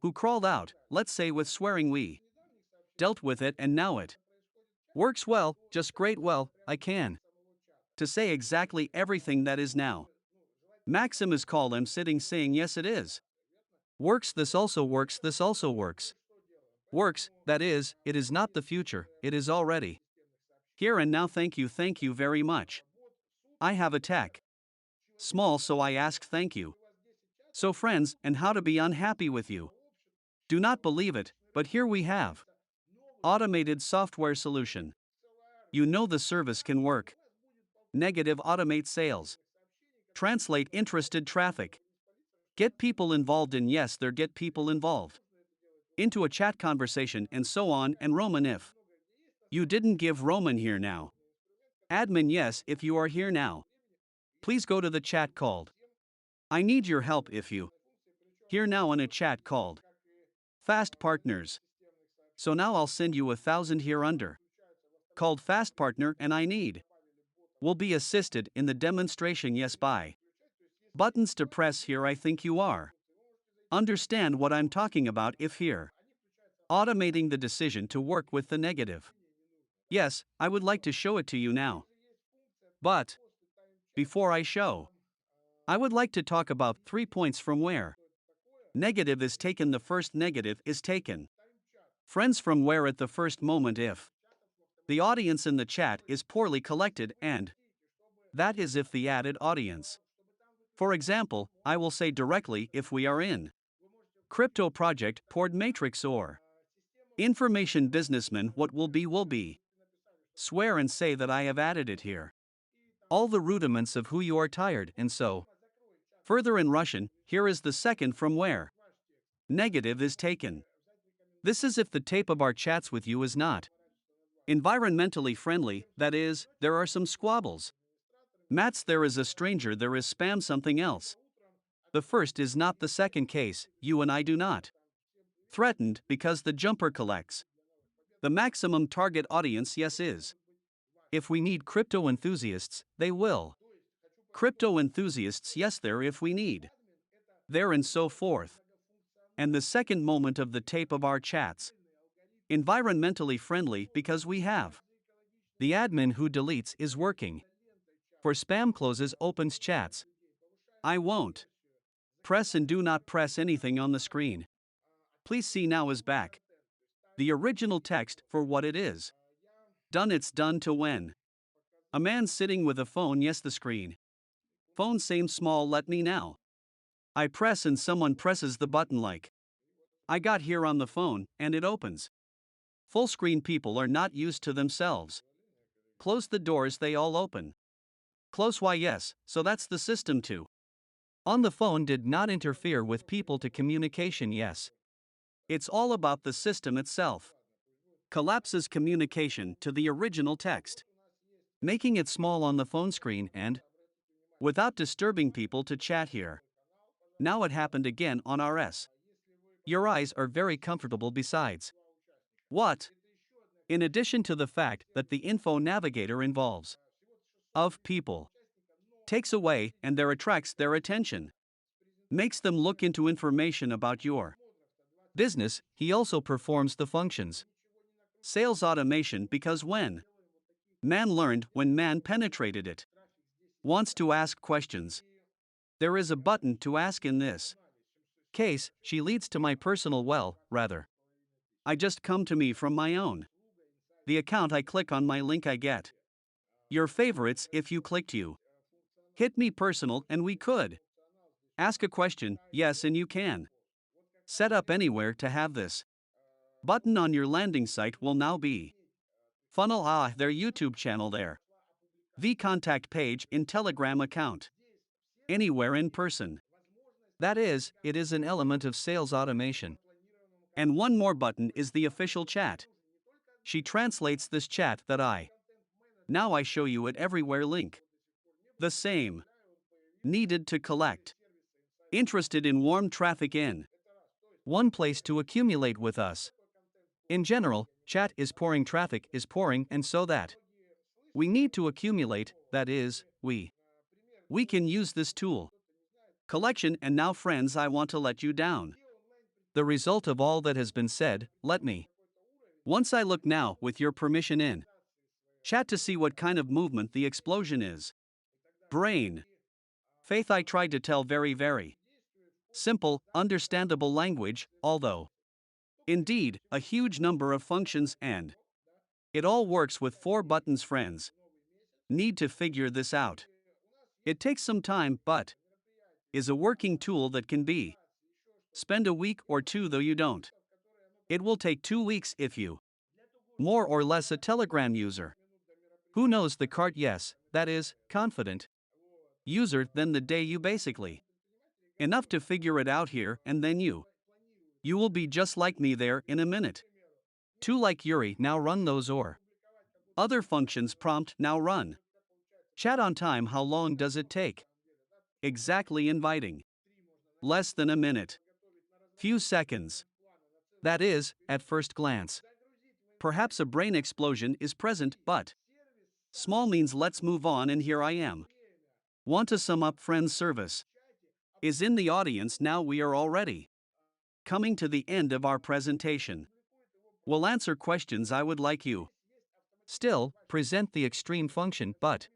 who crawled out, let's say with swearing. We dealt with it, and now it works well, just great. Well, I can to say exactly everything that is now. Maxim is called, I'm sitting saying yes, it is. Works, this also works, this also works. Works, that is, it is not the future, it is already here and now. Thank you very much. I have a tech. Small, so I ask thank you. So, friends, and how to be unhappy with you. Do not believe it, but here we have automated software solution. You know the service can work. Negative, automate sales. Translate interested traffic. Get people involved in, yes, there, get people involved into a chat conversation, and so on. And Roman, if you didn't give Roman here now. Admin, yes, if you are here now. Please go to the chat called. I need your help if you here now in a chat called Fast Partners. So now I'll send you 1,000 here under called Fast Partner, and I need will be assisted in the demonstration, yes, by buttons to press here. I think you are understand what I'm talking about. If here automating the decision to work with the negative. Yes, I would like to show it to you now. But before I show, I would like to talk about 3 points from where negative is taken. The first negative is taken, friends, from where at the first moment if the audience in the chat is poorly collected, and that is if the added audience. For example, I will say directly if we are in crypto project, Pord Matrix, or information businessman, what will be will be. Swear and say that I have added it here. All the rudiments of who you are tired, and so further in Russian. Here is the second from where negative is taken. This is if the tape of our chats with you is not environmentally friendly, that is, there are some squabbles. Mats, there is a stranger, there is spam, something else. The first is not the second case, you and I do not threatened because the jumper collects the maximum target audience, yes, is. If we need crypto enthusiasts, they will. Crypto enthusiasts, yes, there, if we need there, and so forth. And the second moment of the tape of our chats environmentally friendly because we have The admin who deletes is working. For spam closes opens chats. I won't. Press and do not press anything on the screen. Please see now is back. The original text for what it is. Done it's done to when. A man sitting with a phone yes the screen. Phone same small let me now. I press and someone presses the button like. I got here on the phone and it opens. Full screen people are not used to themselves. Close the doors they all open. Close why yes, so that's the system too. On the phone did not interfere with people to communication yes. It's all about the system itself. Collapses communication to the original text. Making it small on the phone screen and without disturbing people to chat here. Now it happened again on RS. Your eyes are very comfortable besides. What? In addition to the fact that the info navigator involves of people. Takes away and there attracts their attention. Makes them look into information about your business, he also performs the functions. Sales automation because when man learned when man penetrated it. Wants to ask questions. There is a button to ask in this case, she leads to my personal rather. I just come to me from my own. The account I click on my link I get. Your favorites if you clicked you. Hit me personal and we could. Ask a question, yes and you can. Set up anywhere to have this. Button on your landing site will now be. Funnel their YouTube channel there. The contact page in Telegram account. Anywhere in person. That is, it is an element of sales automation. And one more button is the official chat. She translates this chat that I. Now I show you it everywhere link. The same. Needed to collect. Interested in warm traffic in. One place to accumulate with us. In general, chat is pouring traffic is pouring and so that. We need to accumulate, that is, we can use this tool. Collection and now friends I want to let you down. The result of all that has been said, let me. Once I look now with your permission in. Chat to see what kind of movement the explosion is. Brain. Faith I tried to tell very simple, understandable language, although. Indeed, a huge number of functions and. It all works with 4 buttons friends. Need to figure this out. It takes some time but. Is a working tool that can be. Spend a week or 2 though you don't. It will take 2 weeks if you. More or less a Telegram user. Who knows the cart yes, that is, confident. User then the day you basically. Enough to figure it out here and then you. You will be just like me there in a minute. 2 like Yuri now run those or. Other functions prompt now run. Chat on time how long does it take? Exactly inviting. Less than a minute. Few seconds. That is, at first glance. Perhaps a brain explosion is present but. Small means let's move on and here I am. Want to sum up friends service. Is in the audience now we are already. Coming to the end of our presentation. We'll answer questions I would like you. Still, present the extreme function but.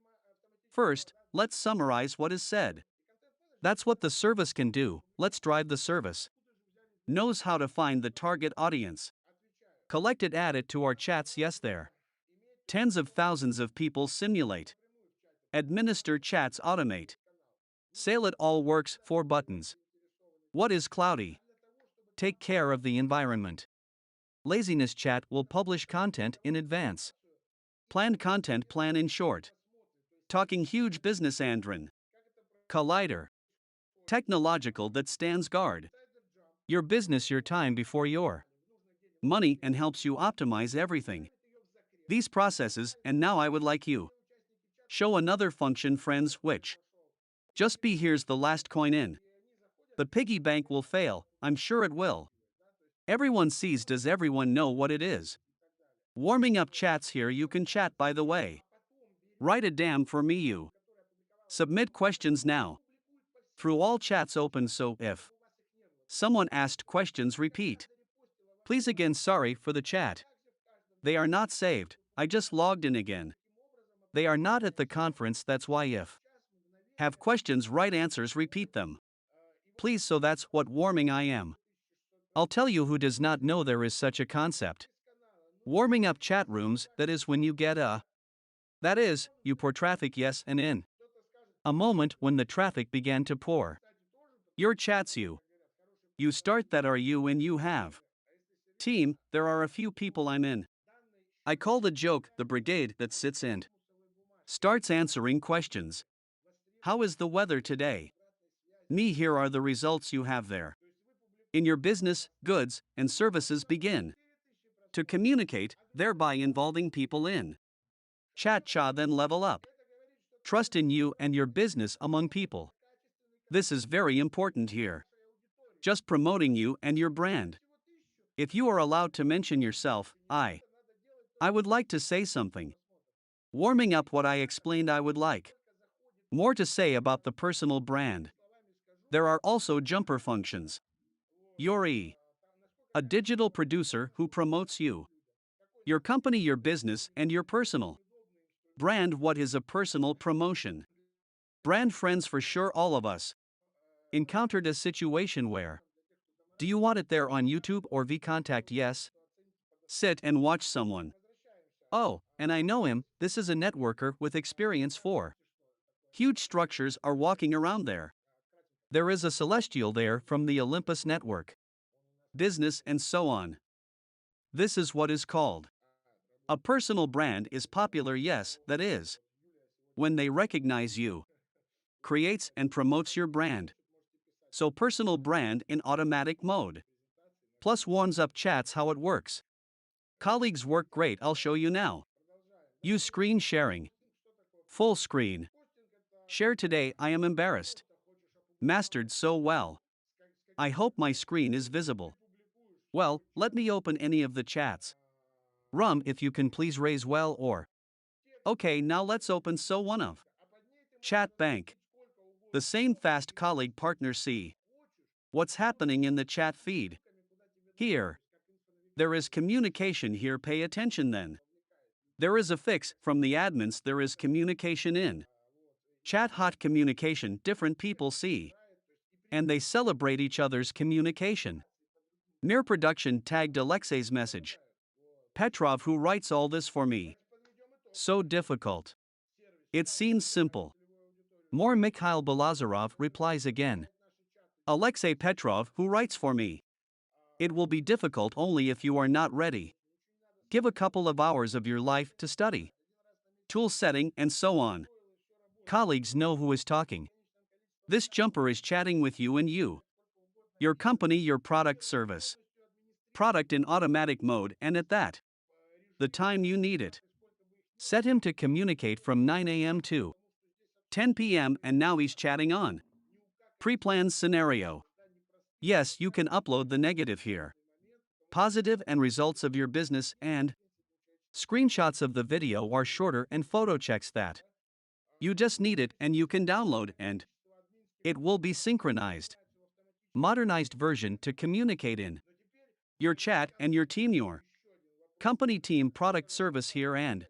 First, let's summarize what is said. That's what the service can do, let's drive the service. Knows how to find the target audience. Collect it add it to our chats yes there. Tens of thousands of people simulate. Administer chats automate. Sale it all works 4 buttons. What is cloudy? Take care of the environment. Laziness chat will publish content in advance. Planned content plan in short. Talking huge business Andron. Collider. Technological that stands guard. Your business your time before your money and helps you optimize everything. These processes and now I would like you. Show another function friends which. Just be here's the last coin in. The piggy bank will fail, I'm sure it will. Everyone sees does everyone know what it is? Warming up chats here you can chat by the way. Write a damn for me you. Submit questions now. Through all chats open so if. Someone asked questions repeat. Please again sorry for the chat. They are not saved, I just logged in again. They are not at the conference, that's why if Have questions, write answers, repeat them. Please, so that's what warming I am. I'll tell you who does not know there is such a concept. Warming up chat rooms, that is when you get that is, you pour traffic, yes, and in a moment when the traffic began to pour. Your chats You start that are you and you have. Team, there are a few people I'm in. I call the joke the brigade that sits and starts answering questions. How is the weather today? Me, here are the results you have there. In your business, goods, and services begin to communicate, thereby involving people in chat cha, then level up. Trust in you and your business among people. This is very important here. Just promoting you and your brand. If you are allowed to mention yourself, I would like to say something. Warming up what I explained, I would like more to say about the personal brand. There are also jumper functions. You're a digital producer who promotes you, your company, your business, and your personal brand. What is a personal promotion? Brand friends, for sure, all of us encountered a situation where do you want it there on YouTube or VKontakte? Yes. Sit and watch someone. Oh, and I know him, this is a networker with experience for huge structures are walking around there. There is a celestial there from the Olympus network. Business and so on. This is what is called a personal brand is popular, yes, that is. When they recognize you, creates and promotes your brand. So personal brand in automatic mode. Plus warms up chats, how it works. Colleagues work great, I'll show you now. Use screen sharing. Full screen. Share today, I am embarrassed. Mastered so well. I hope my screen is visible. Well, let me open any of the chats. Rum, if you can please raise well or. Okay, now let's open so one of. Chat bank. The same fast colleague partner see. What's happening in the chat feed? Here. There is communication here, pay attention then. There is a fix from the admins, there is communication in. Chat hot communication, different people see. And they celebrate each other's communication. Near production tagged Alexei's message. Petrov, who writes all this for me. So difficult. It seems simple. More Mikhail Belazarov replies again. Alexei Petrov, who writes for me. It will be difficult only if you are not ready. Give a couple of hours of your life to study. Tool setting and so on. Colleagues know who is talking. This jumper is chatting with you and you. Your company, your product, service. Product in automatic mode, and at that. The time you need it. Set him to communicate from 9 a.m. to 10 p.m. and now he's chatting on. Pre-planned scenario. Yes, you can upload the negative here. Positive and results of your business and screenshots of the video are shorter and photo checks that. You just need it and you can download and it will be synchronized. Modernized version to communicate in your chat and your team, your company, team, product, service here, and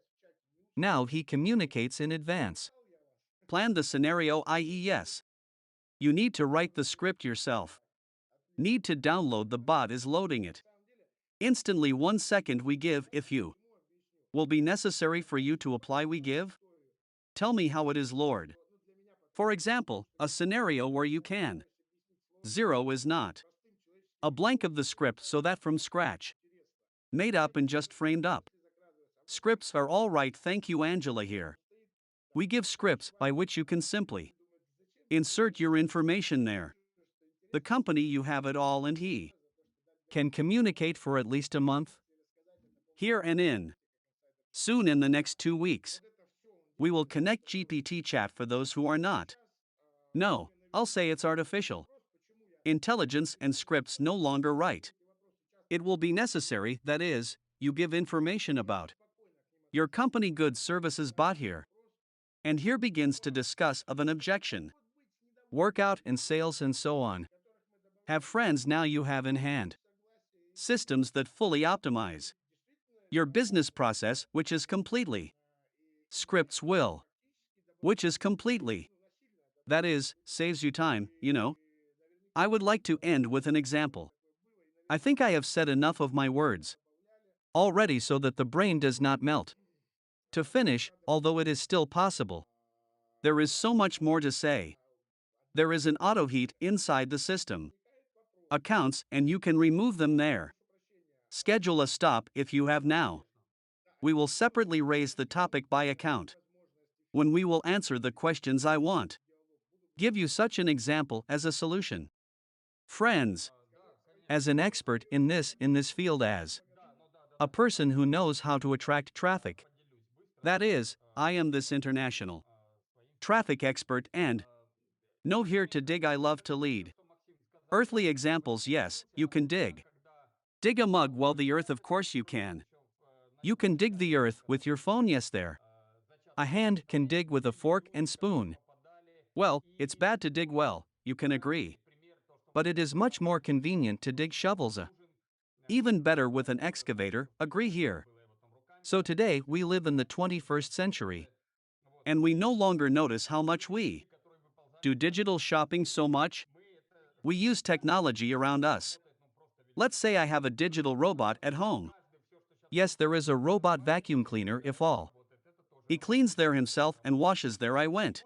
now he communicates in advance. Plan the scenario, i.e. yes. You need to write the script yourself. Need to download, the bot is loading it. Instantly 1 second we give if you will be necessary for you to apply we give. Tell me how it is, Lord. For example, a scenario where you can. 0 is not a blank of the script, so that from scratch. Made up and just framed up. Scripts are all right, thank you, Angela here. We give scripts by which you can simply insert your information there. The company, you have it all, and he can communicate for at least a month. Here and in. Soon, in the next 2 weeks. We will connect GPT chat for those who are not. No, I'll say it's artificial intelligence and scripts no longer write. It will be necessary, that is, you give information about your company, goods, services bot here. And here begins to discuss of an objection. Workout and sales and so on. Have friends now you have in hand. Systems that fully optimize. Your business process, which is completely. Scripts will. Which is completely. That is, saves you time, you know. I would like to end with an example. I think I have said enough of my words already so that the brain does not melt. To finish, although it is still possible, there is so much more to say. There is an auto heat inside the system. Accounts, and you can remove them there. Schedule a stop if you have now. We will separately raise the topic by account. When we will answer the questions I want. Give you such an example as a solution. Friends. As an expert in this field, as a person who knows how to attract traffic. That is, I am this international traffic expert and no here to dig. I love to lead. Earthly examples, yes, you can dig. Dig a mug while the earth, of course you can. You can dig the earth with your phone, yes, there. A hand can dig with a fork and spoon. Well, it's bad to dig well, you can agree. But it is much more convenient to dig shovels. Even better with an excavator, agree here. So today we live in the 21st century. And we no longer notice how much we do digital shopping so much. We use technology around us. Let's say I have a digital robot at home. Yes, there is a robot vacuum cleaner, if all. He cleans there himself and washes there. I went.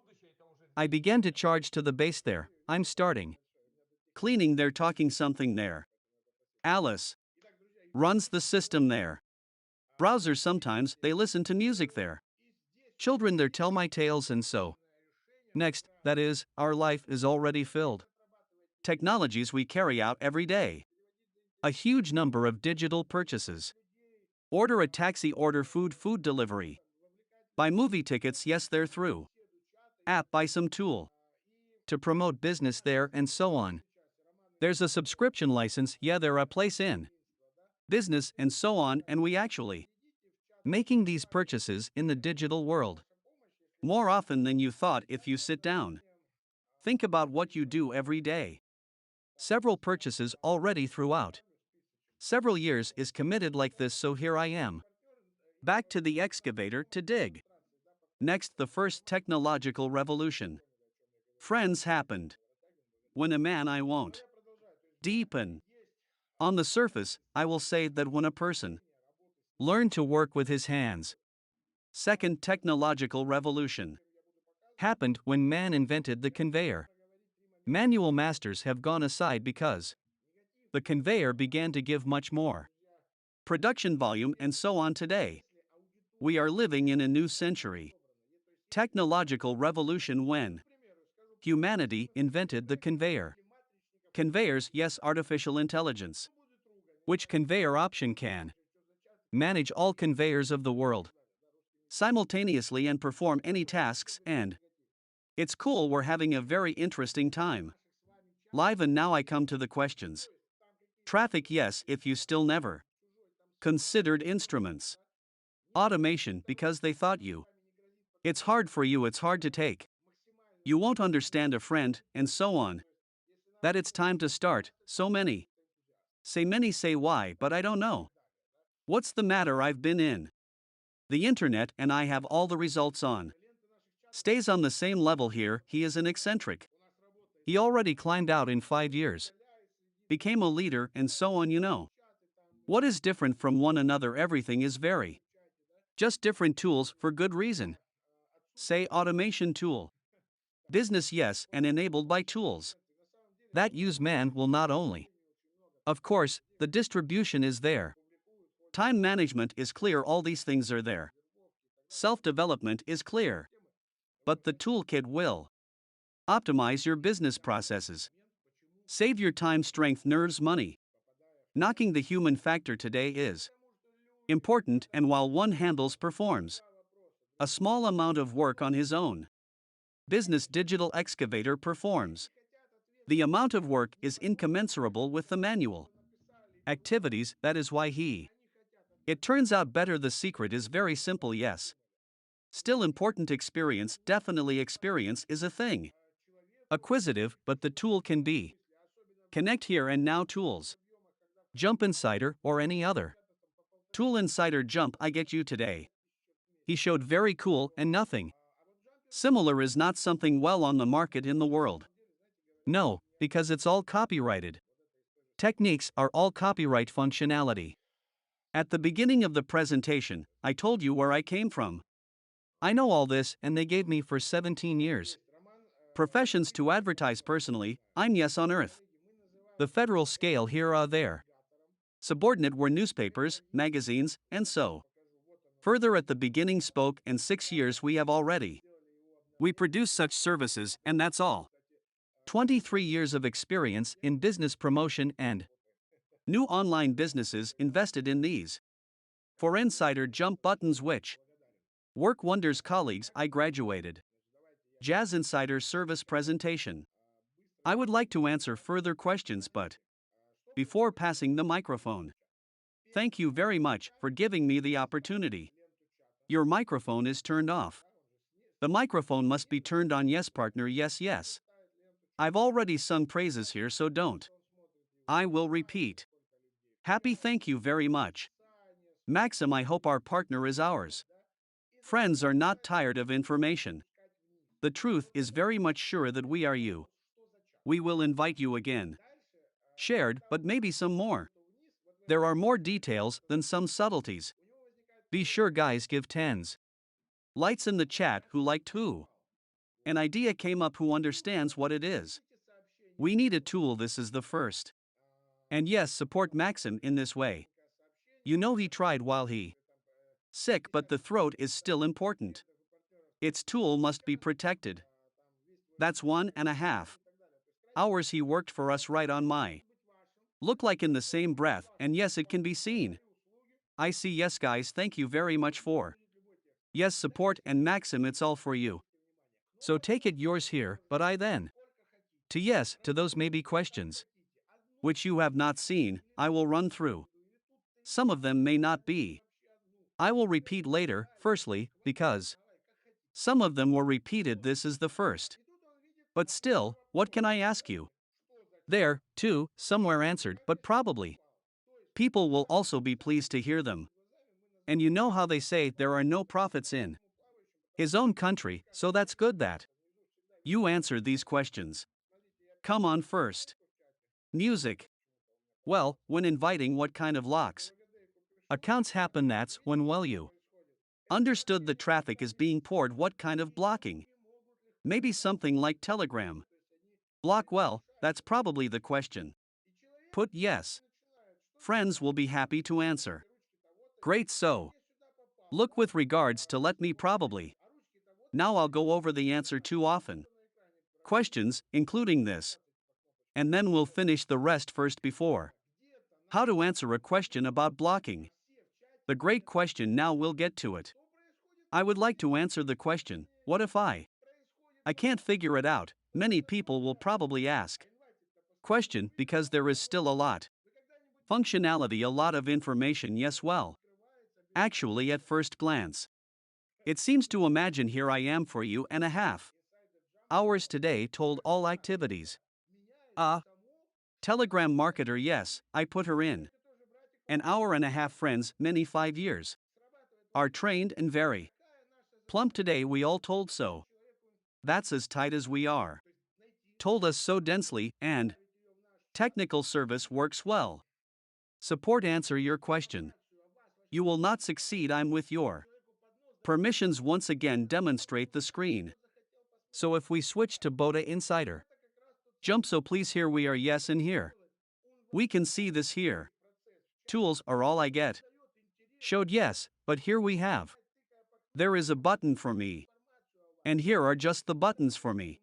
I began to charge to the base there. I'm starting. Cleaning there, talking something there. Alice runs the system there. Browsers, sometimes they listen to music there. Children there tell my tales, and so. Next, that is, our life is already filled. Technologies we carry out every day. A huge number of digital purchases. Order a taxi, order food delivery. Buy movie tickets, yes, they're through. App, buy some tool. To promote business there, and so on. There's a subscription license, yeah, there a place in business, and so on, and we actually making these purchases in the digital world. More often than you thought if you sit down. Think about what you do every day. Several purchases already throughout. Several years is committed like this, so here I am. Back to the excavator to dig. Next, the first technological revolution. Friends, happened. When a man, I won't deepen. On the surface, I will say that when a person learned to work with his hands. Second technological revolution happened when man invented the conveyor. Manual masters have gone aside because the conveyor began to give much more production volume, and so on. Today, we are living in a new century. Technological revolution when humanity invented the conveyor. Conveyors, yes, artificial intelligence. Which conveyor option can manage all conveyors of the world simultaneously and perform any tasks, and it's cool. We're having a very interesting time live, and now I come to the questions. Traffic, yes, if you still never considered instruments. Automation, because they thought you it's hard for you, it's hard to take. You won't understand a friend, and so on. That it's time to start. So many say why, but I don't know. What's the matter? I've been in the internet and I have all the results on. Stays on the same level here. He is an eccentric. He already climbed out in 5 years. Became a leader, and so on, you know. What is different from one another? Everything is very just different tools for good reason. Say automation tool. Business, yes, and enabled by tools that use man will not only. Of course, the distribution is there. Time management is clear, all these things are there. Self-development is clear. But the toolkit will optimize your business processes. Save your time, strength, nerves, money. Knocking the human factor today is important, and while one handles, performs a small amount of work on his own business, digital excavator performs the amount of work is incommensurable with the manual activities. That is why it turns out better. The secret is very simple, yes. Still important. Experience, definitely experience is a thing. Acquisitive, but the tool can be connect here and now tools. Jump Insider or any other Tool Insider Jump I get you today. He showed very cool and nothing. Similar is not something well on the market in the world. No, because it's all copyrighted. Techniques are all copyright functionality. At the beginning of the presentation, I told you where I came from. I know all this and they gave me for 17 years. Professions to advertise personally, I'm Yes on Earth. The federal scale here are there. Subordinate were newspapers, magazines, and so. Further at the beginning spoke and 6 years we have already. We produce such services and that's all. 23 years of experience in business promotion and new online businesses invested in these. For Insider Jump buttons which work wonders colleagues I graduated. Jazz Insider service presentation. I would like to answer further questions but before passing the microphone. Thank you very much for giving me the opportunity. Your microphone is turned off. The microphone must be turned on. Yes partner, yes yes. I've already sung praises here so don't. I will repeat. Happy, thank you very much. Maxim, I hope our partner is ours. Friends are not tired of information. The truth is very much sure that we are you. We will invite you again. Shared, but maybe some more. There are more details than some subtleties. Be sure guys give tens. Lights in the chat who liked who. An idea came up who understands what it is. We need a tool, this is the first. And yes, support Maxim in this way. You know he tried while he sick but the throat is still important. Its tool must be protected. That's 1.5 hours he worked for us right on my look like in the same breath and yes it can be seen. I see, yes guys, thank you very much for yes support and Maxim, it's all for you. So take it yours here, but I then to yes to those maybe questions which you have not seen, I will run through. Some of them may not be. I will repeat later, firstly, because some of them were repeated, this is the first. But still, what can I ask you? There, too, somewhere answered, but probably people will also be pleased to hear them. And you know how they say there are no prophets in his own country, so that's good that you answer these questions. Come on first. Music. Well, when inviting, what kind of locks? Accounts happen, that's when well you understood the traffic is being poured, what kind of blocking? Maybe something like Telegram. Block, well, that's probably the question. Put yes. Friends will be happy to answer. Great, so look with regards to let me probably. Now I'll go over the answer too often. Questions, including this. And then we'll finish the rest first before. How to answer a question about blocking. The great question, now we'll get to it. I would like to answer the question, what if I can't figure it out, many people will probably ask. Question, because there is still a lot. Functionality, a lot of information, yes well. Actually at first glance. It seems to imagine here I am for you and a half hours today told all activities. Telegram marketer, yes, I put her in. An hour and a half friends, many 5 years. Are trained and very plump today, we all told so. That's as tight as we are. Told us so densely, and technical service works well. Support, answer your question. You will not succeed, I'm with your permissions once again demonstrate the screen. So if we switch to Boda Insider Jump, so please here we are, yes, and here. We can see this here. Tools are all I get. Showed yes, but here we have. There is a button for me. And here are just the buttons for me.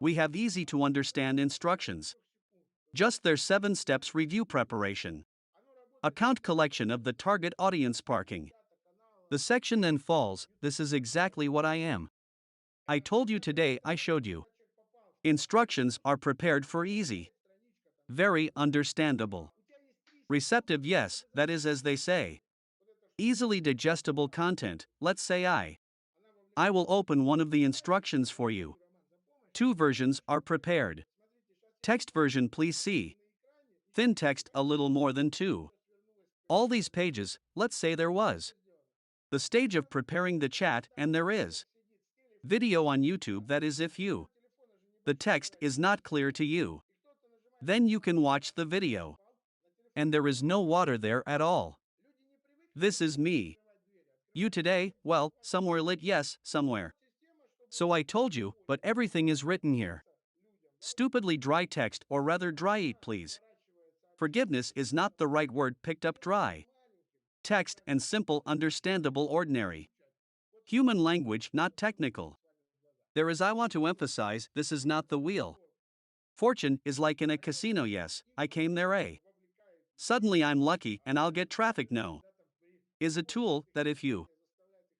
We have easy to understand instructions. Just their 7 steps review preparation. Account collection of the target audience parking. The section then falls, this is exactly what I am. I told you today, I showed you. Instructions are prepared for easy. Very understandable. Receptive, yes, that is as they say. Easily digestible content, let's say I will open one of the instructions for you. 2 versions are prepared. Text version, please see. Thin text, a little more than 2 All these pages, let's say there was the stage of preparing the chat, and there is video on YouTube, that is, if the text is not clear to you, then you can watch the video. And there is no water there at all. This is me. You today, well, somewhere lit, yes, somewhere. So I told you, but everything is written here. Stupidly dry text, or rather dry eat, please. Forgiveness is not the right word, picked up dry. Text and simple, understandable, ordinary. Human language, not technical. There is, I want to emphasize, this is not the wheel. Fortune is like in a casino, yes, I came there, suddenly I'm lucky and I'll get traffic, no. Is a tool that if you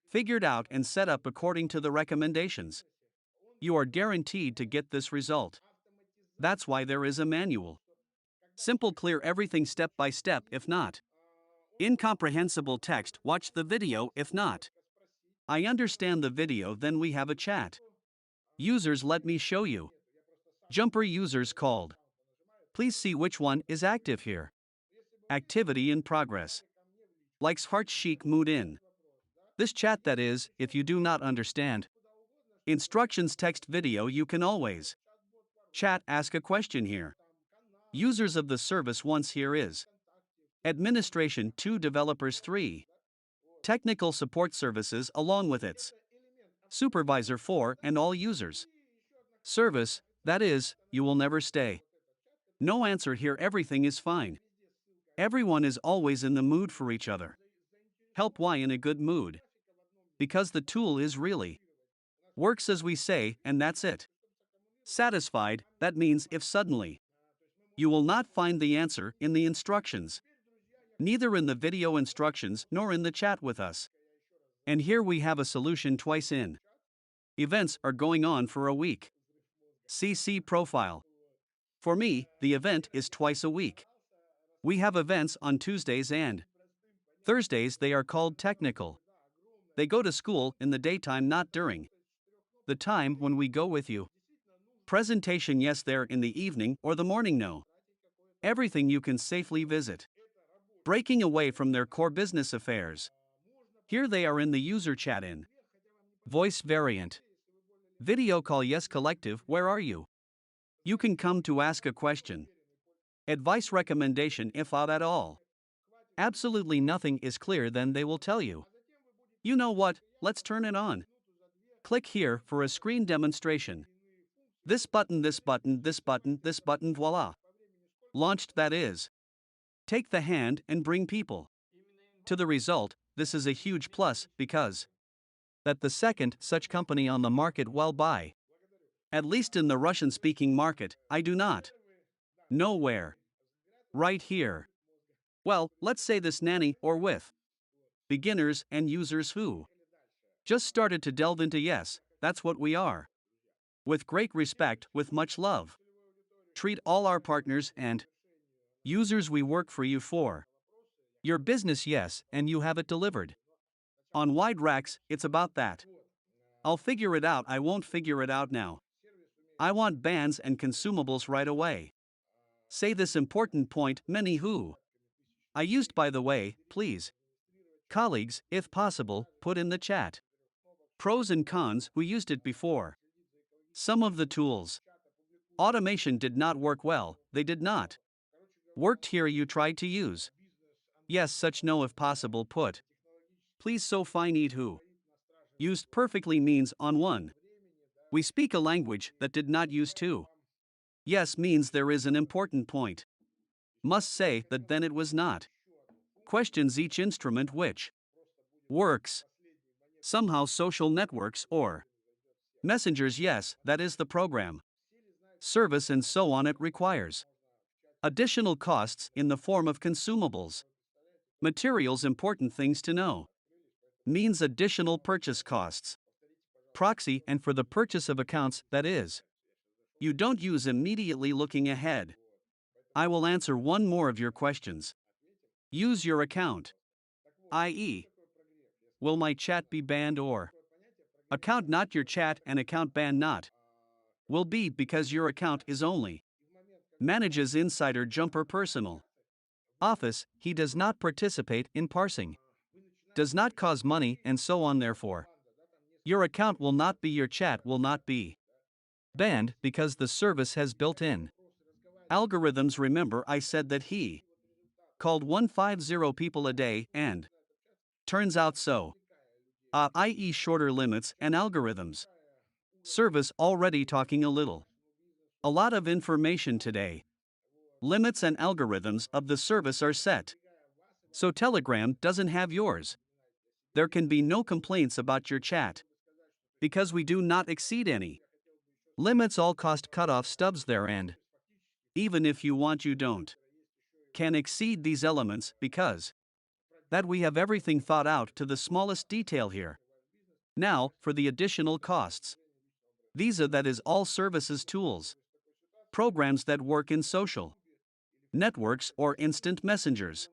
figured out and set up according to the recommendations, you are guaranteed to get this result. That's why there is a manual. Simple, clear, everything step by step. If not incomprehensible text, watch the video. If not I understand the video, then we have a chat. Users, let me show you. Jumper users called. Please see which one is active here. Activity in progress. Likes heart chic mood in. This chat, that is, if you do not understand instructions text video, you can always chat, ask a question here. Users of the service once, here is administration 2, developers 3, technical support services along with its supervisor 4, and all users. Service, that is, you will never stay. No answer here, everything is fine. Everyone is always in the mood for each other. Help, why in a good mood? Because the tool is really works as we say, and that's it. Satisfied, that means if suddenly you will not find the answer in the instructions, neither in the video instructions nor in the chat with us. And here we have a solution twice in. Events are going on for a week. CC profile. For me, the event is twice a week. We have events on Tuesdays and Thursdays, they are called technical. They go to school in the daytime, not during the time when we go with you. Presentation, yes, there in the evening or the morning, no. Everything you can safely visit. Breaking away from their core business affairs. Here they are in the user chat in voice variant. Video call, yes, collective, where are you? You can come to ask a question. Advice, recommendation, if out at all. Absolutely nothing is clear, then they will tell you. You know what, let's turn it on. Click here for a screen demonstration. This button, this button, this button, this button, voila. Launched, that is. Take the hand and bring people to the result. This is a huge plus because that the second such company on the market, well, by at least in the Russian-speaking market, I do not know where. Right here. Well, let's say this nanny or with beginners and users who just started to delve into, yes, that's what we are. With great respect, with much love. Treat all our partners and users, we work for you for your business, yes, and you have it delivered. On wide racks, it's about that. I'll figure it out, I won't figure it out now. I want bands and consumables right away. Say this important point, many who I used, by the way, please. Colleagues, if possible, put in the chat. Pros and cons, who used it before. Some of the tools. Automation did not work well, they did not. Worked here, you tried to use. Yes, such no, if possible, put. Please, so finite who. Used perfectly means on one. We speak a language that did not use to. Yes means there is an important point. Must say that then it was not. Questions each instrument which works. Somehow social networks or messengers, yes, that is the program. Service and so on, it requires additional costs in the form of consumables. Materials, important things to know. Means additional purchase costs. Proxy, and for the purchase of accounts, that is. You don't use immediately looking ahead. I will answer one more of your questions. Use your account. I.e., will my chat be banned or account not your chat and account ban not? Will be because your account is only manages insider jumper personal. Office, he does not participate in parsing. Does not cause money and so on therefore. Your account will not be, your chat will not be banned because the service has built-in algorithms. Remember I said that he called 150 people a day and turns out so. I.e. shorter limits and algorithms. Service already talking a little. A lot of information today. Limits and algorithms of the service are set. So Telegram doesn't have yours. There can be no complaints about your chat. Because we do not exceed any limits, all cost cutoff stubs there, and even if you want you don't can exceed these elements because that we have everything thought out to the smallest detail here. Now, for the additional costs. These are that is all services tools. Programs that work in social networks or instant messengers.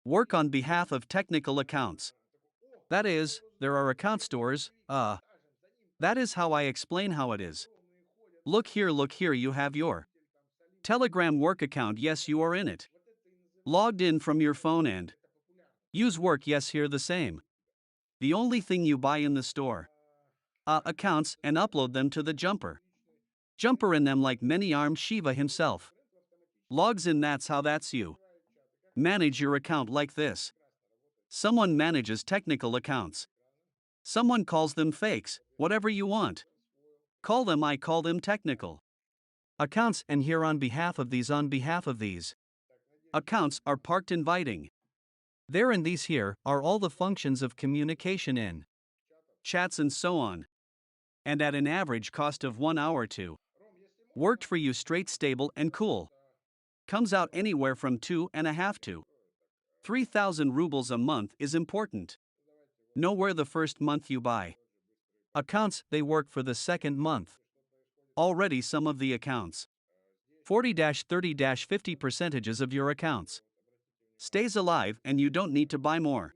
Work on behalf of technical accounts. That is, there are account stores, That is how I explain how it is. Look here, you have your Telegram work account, yes, you are in it. Logged in from your phone and use work, yes, here the same. The only thing you buy in the store accounts and upload them to the jumper. Jumper in them like many armed Shiva himself. Logs in, that's how that's you. Manage your account like this. Someone manages technical accounts. Someone calls them fakes, whatever you want. Call them, I call them technical accounts, and here on behalf of these accounts are parked inviting. There and these here are all the functions of communication in chats and so on. And at an average cost of 1 hour to worked for you straight, stable and cool. Comes out anywhere from 2.5 to 3,000 rubles a month is important. Know where the first month you buy accounts, they work for the second month. Already some of the accounts 40-30-50% of your accounts stays alive and you don't need to buy more.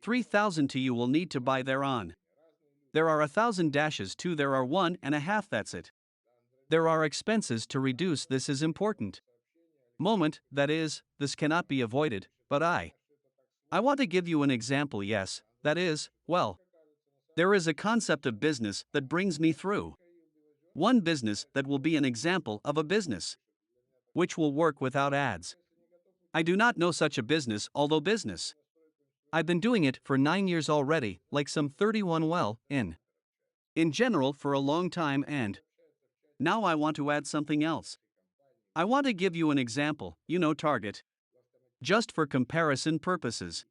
3,000 to you will need to buy thereon. There are 1,000 dashes too, there are 1.5, that's it. There are expenses to reduce, this is important. Moment, that is, this cannot be avoided, but I want to give you an example, yes, that is, well. There is a concept of business that brings me through. One business that will be an example of a business which will work without ads. I do not know such a business, although business. I've been doing it for 9 years already, like some 31 well, in general for a long time, and now I want to add something else. I want to give you an example, target. Just for comparison purposes.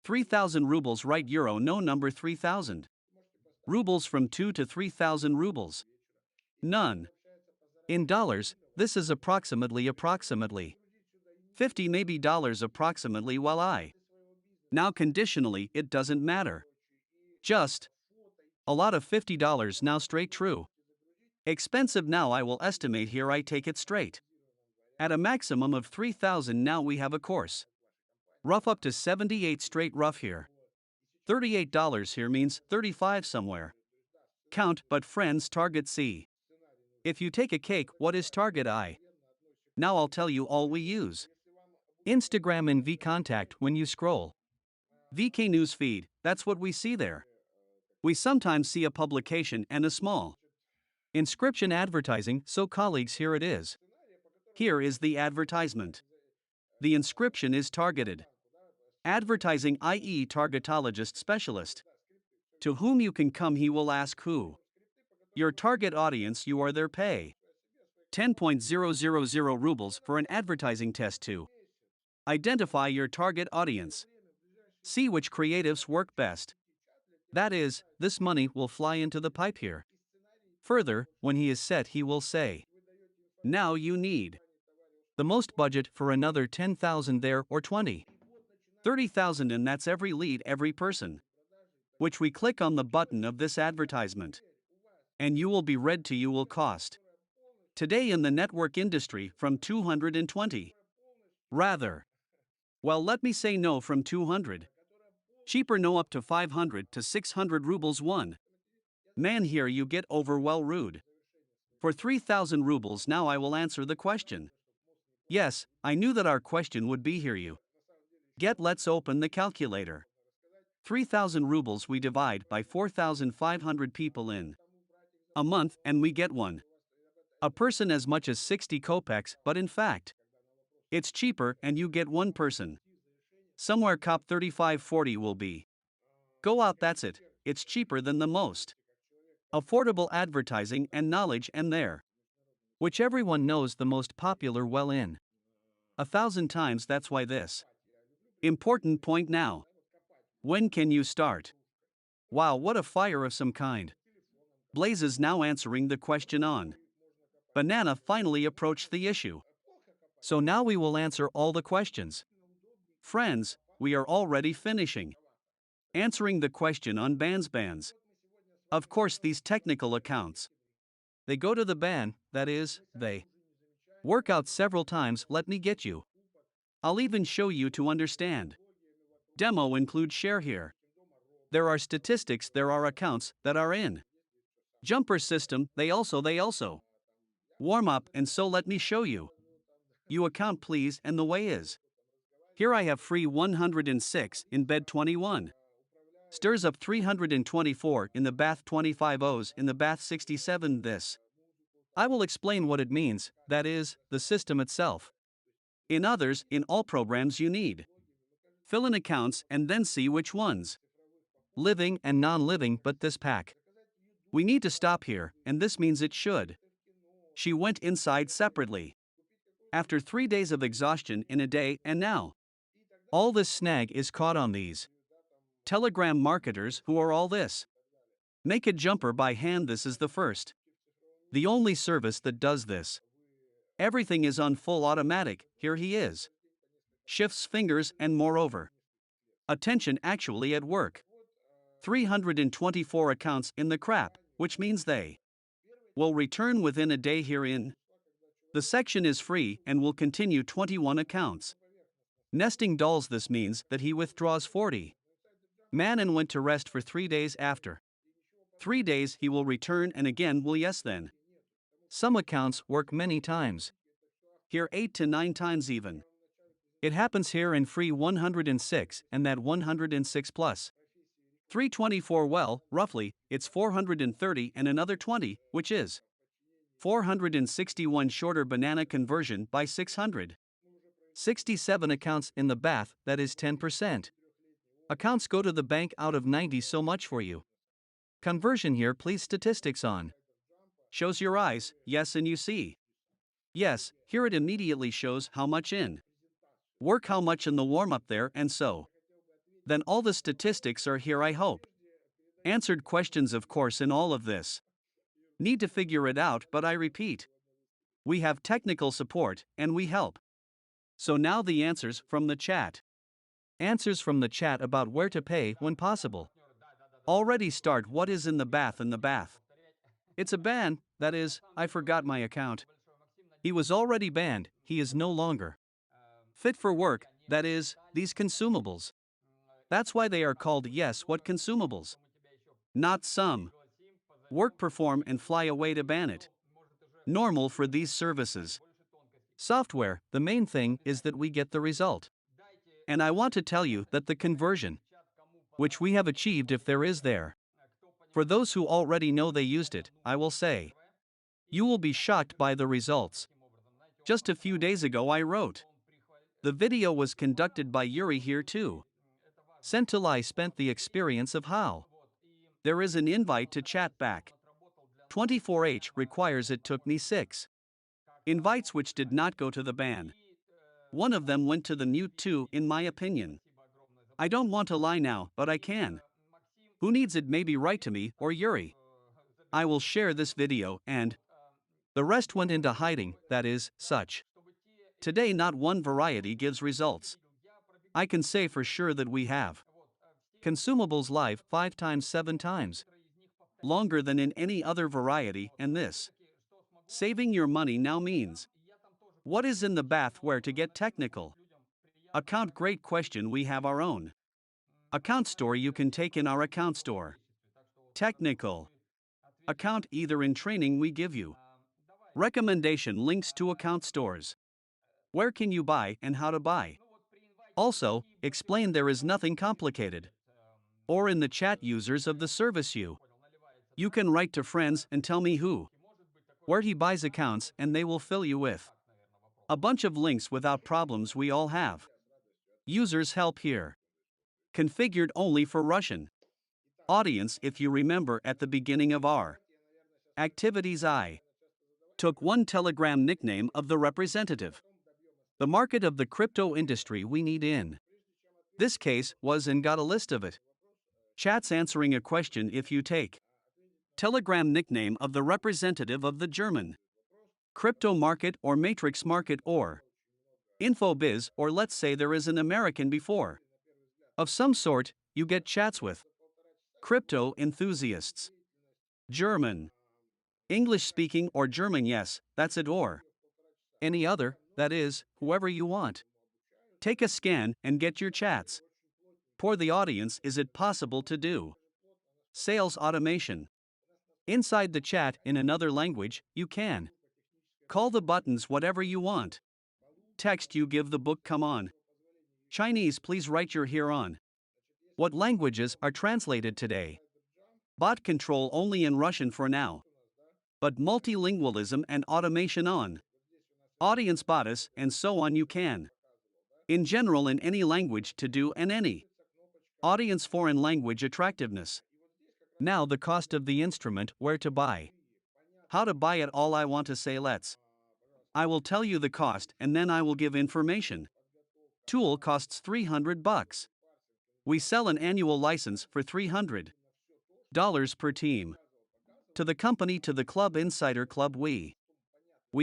3,000 rubles, right? Euro, no number 3,000. Rubles from 2 to 3,000 rubles. None. In dollars, this is approximately 50 maybe dollars approximately, while I. Now conditionally, it doesn't matter. Just a lot of $50 now straight true. Expensive now I will estimate here, I take it straight. At a maximum of 3,000 now we have a course. Rough up to 78 straight rough here. $38 here means 35 somewhere. Count, but friends, target C. If you take a cake, what is target I? Now I'll tell you all we use. Instagram and VKontakte when you scroll. VK News feed, that's what we see there. We sometimes see a publication and a small inscription advertising, so colleagues, here it is. Here is the advertisement. The inscription is targeted. Advertising, i.e. targetologist specialist. To whom you can come, he will ask who. Your target audience, you are their pay. 10.000 rubles for an advertising test to identify your target audience. See which creatives work best. That is, this money will fly into the pipe here. Further, when he is set, he will say, now you need the most budget for another 10,000 there, or 20. 30,000, and that's every lead, every person. Which we click on the button of this advertisement. And you will be read to, you will cost. Today in the network industry from 220. Rather. Well, let me say no, from 200. Cheaper, no, up to 500 to 600 rubles one. Man, here you get over well rude. For 3,000 rubles now I will answer the question. Yes, I knew that our question would be here. Let's open the calculator. 3,000 rubles we divide by 4,500 people in a month and we get one. A person as much as 60 kopecks, but in fact, it's cheaper and you get one person. Somewhere cop 3540 will be. Go out, that's it, it's cheaper than the most. Affordable advertising and knowledge and there. Which everyone knows the most popular well in. 1,000 times that's why this. Important point now. When can you start? Wow, what a fire of some kind. Blazes now answering the question on. Banana finally approached the issue. So now we will answer all the questions. Friends, we are already finishing. Answering the question on bands. Of course, these technical accounts. They go to the ban, that is, they work out several times, let me get you. I'll even show you to understand. Demo includes share here. There are statistics, there are accounts that are in jumper system, they also. Warm up, and so let me show you. You account please, and the way is. Here I have free 106 in bed 21. Stirs up 324 in the bath 25 O's in the bath 67 this. I will explain what it means, that is, the system itself. In others, in all programs you need. Fill in accounts and then see which ones. Living and non-living, but this pack. We need to stop here, and this means it should. She went inside separately. After 3 days of exhaustion in a day, and now. All this snag is caught on these Telegram marketers who are all this. Make a jumper by hand, this is the first. The only service that does this. Everything is on full automatic, here he is. Shifts fingers and moreover. Attention actually at work. 324 accounts in the crap, which means they will return within a day herein. The section is free and will continue 21 accounts. Nesting dolls, this means that he withdraws 40. Man and went to rest for 3 days after. 3 days he will return and again will yes then. Some accounts work many times. Here 8 to 9 times even. It happens here in free 106 and that 106 plus. 324 well, roughly, it's 430 and another 20, which is 461 shorter banana conversion by 600. 67 accounts in the bath, that is 10%. Accounts go to the bank out of 90, so much for you. Conversion here, please statistics on. Shows your eyes, yes, and you see. Yes, here it immediately shows how much in. Work how much in the warm up there, and so. Then all the statistics are here, I hope. Answered questions, of course, in all of this. Need to figure it out, but I repeat. We have technical support, and we help. So now the answers from the chat. Answers from the chat about where to pay when possible. Already start what is in the bath. It's a ban, that is, I forgot my account. He was already banned, he is no longer fit for work, that is, these consumables. That's why they are called yes, what consumables? Not some. Work, perform, and fly away to ban it. Normal for these services. Software, the main thing is that we get the result. And I want to tell you that the conversion, which we have achieved if there is there. For those who already know they used it, I will say. You will be shocked by the results. Just a few days ago I wrote. The video was conducted by Yuri here too. Centilai spent the experience of how. There is an invite to chat back. 24H requires it took me 6 invites which did not go to the ban. One of them went to the mute too, in my opinion. I don't want to lie now, but I can. Who needs it? Maybe write to me or Yuri. I will share this video and the rest went into hiding, that is, such. Today not one variety gives results. I can say for sure that we have consumables live 5 times 7 times. Longer than in any other variety, and this. Saving your money now means. What is in the bath where to get technical? Account, great question, we have our own. Account store you can take in our account store. Technical. Account either in training we give you. Recommendation links to account stores. Where can you buy and how to buy? Also, explain there is nothing complicated. Or in the chat users of the service you can write to friends and tell me who, where he buys accounts and they will fill you with a bunch of links without problems we all have. Users help here. Configured only for Russian. Audience, if you remember at the beginning of our activities, I took one Telegram nickname of the representative. The market of the crypto industry we need in this case was and got a list of it. Chats answering a question if you take Telegram nickname of the representative of the German crypto market or matrix market or InfoBiz, or let's say there is an American before of some sort, you get chats with crypto enthusiasts. German, English speaking or German, yes, that's it, or any other, that is, whoever you want. Take a scan and get your chats. For the audience, is it possible to do sales automation? Inside the chat in another language, you can call the buttons whatever you want. Text you give the book, come on. Chinese, please write your here on. What languages are translated today? Bot control only in Russian for now. But multilingualism and automation on. Audience botus and so on you can. In general in any language to do and any. Audience foreign language attractiveness. Now the cost of the instrument, where to buy. How to buy it, all I want to say, I will tell you the cost and then I will give information. Tool costs $300. We sell an annual license for $300 per team. To the company, to the club, Insider Club, we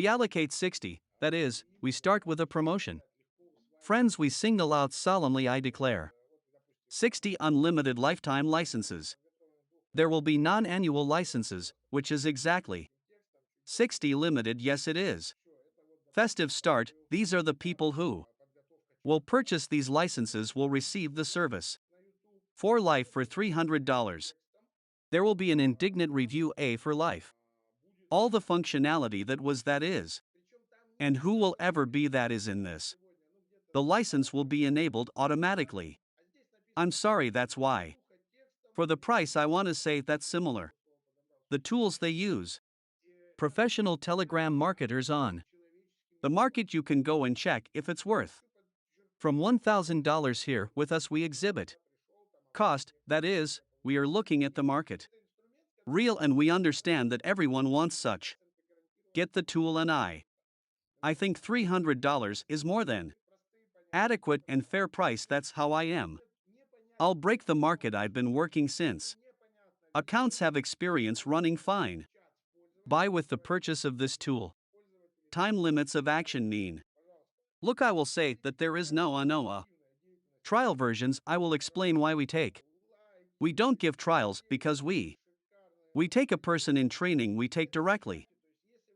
allocate 60, that is, we start with a promotion. Friends, we single out solemnly, I declare 60 unlimited lifetime licenses. There will be non-annual licenses, which is exactly 60 limited, yes it is. Festive start, these are the people who will purchase these licenses will receive the service for life for $300. There will be an indignant review A for life. All the functionality that is. And who will ever be that is in this. The license will be enabled automatically. I'm sorry, that's why. For the price, I want to say that's similar. The tools they use. Professional Telegram marketers on the market, you can go and check if it's worth from $1,000 here with us we exhibit. Cost, that is, we are looking at the market. Real, and we understand that everyone wants such. Get the tool, and I think $300 is more than adequate and fair price, that's how I am. I'll break the market, I've been working since. Accounts have experience running fine. Buy with the purchase of this tool. Time limits of action mean. Look, I will say that there is no trial versions. I will explain why we don't give trials because we take a person in training, we take directly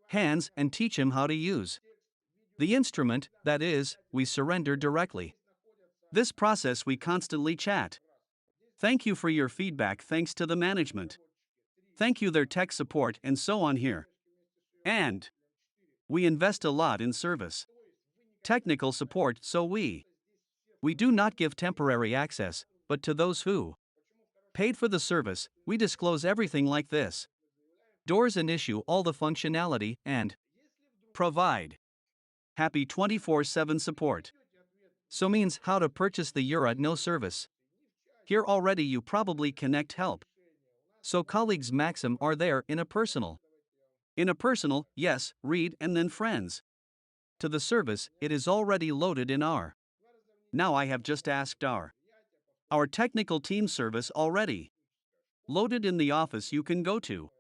hands and teach him how to use the instrument, that is, we surrender directly. This process we constantly chat. Thank you for your feedback, thanks to the management. Thank you their tech support and so on here. And we invest a lot in service. Technical support, so we do not give temporary access, but to those who paid for the service, we disclose everything like this. Doors and issue all the functionality and provide happy 24/7 support. So means how to purchase the Euro no service. Here already you probably connect help. So colleagues Maxim are there in a personal. Yes, read and then friends. To the service, it is already loaded in our. Now I have just asked our technical team service already. Loaded in the office, you can go to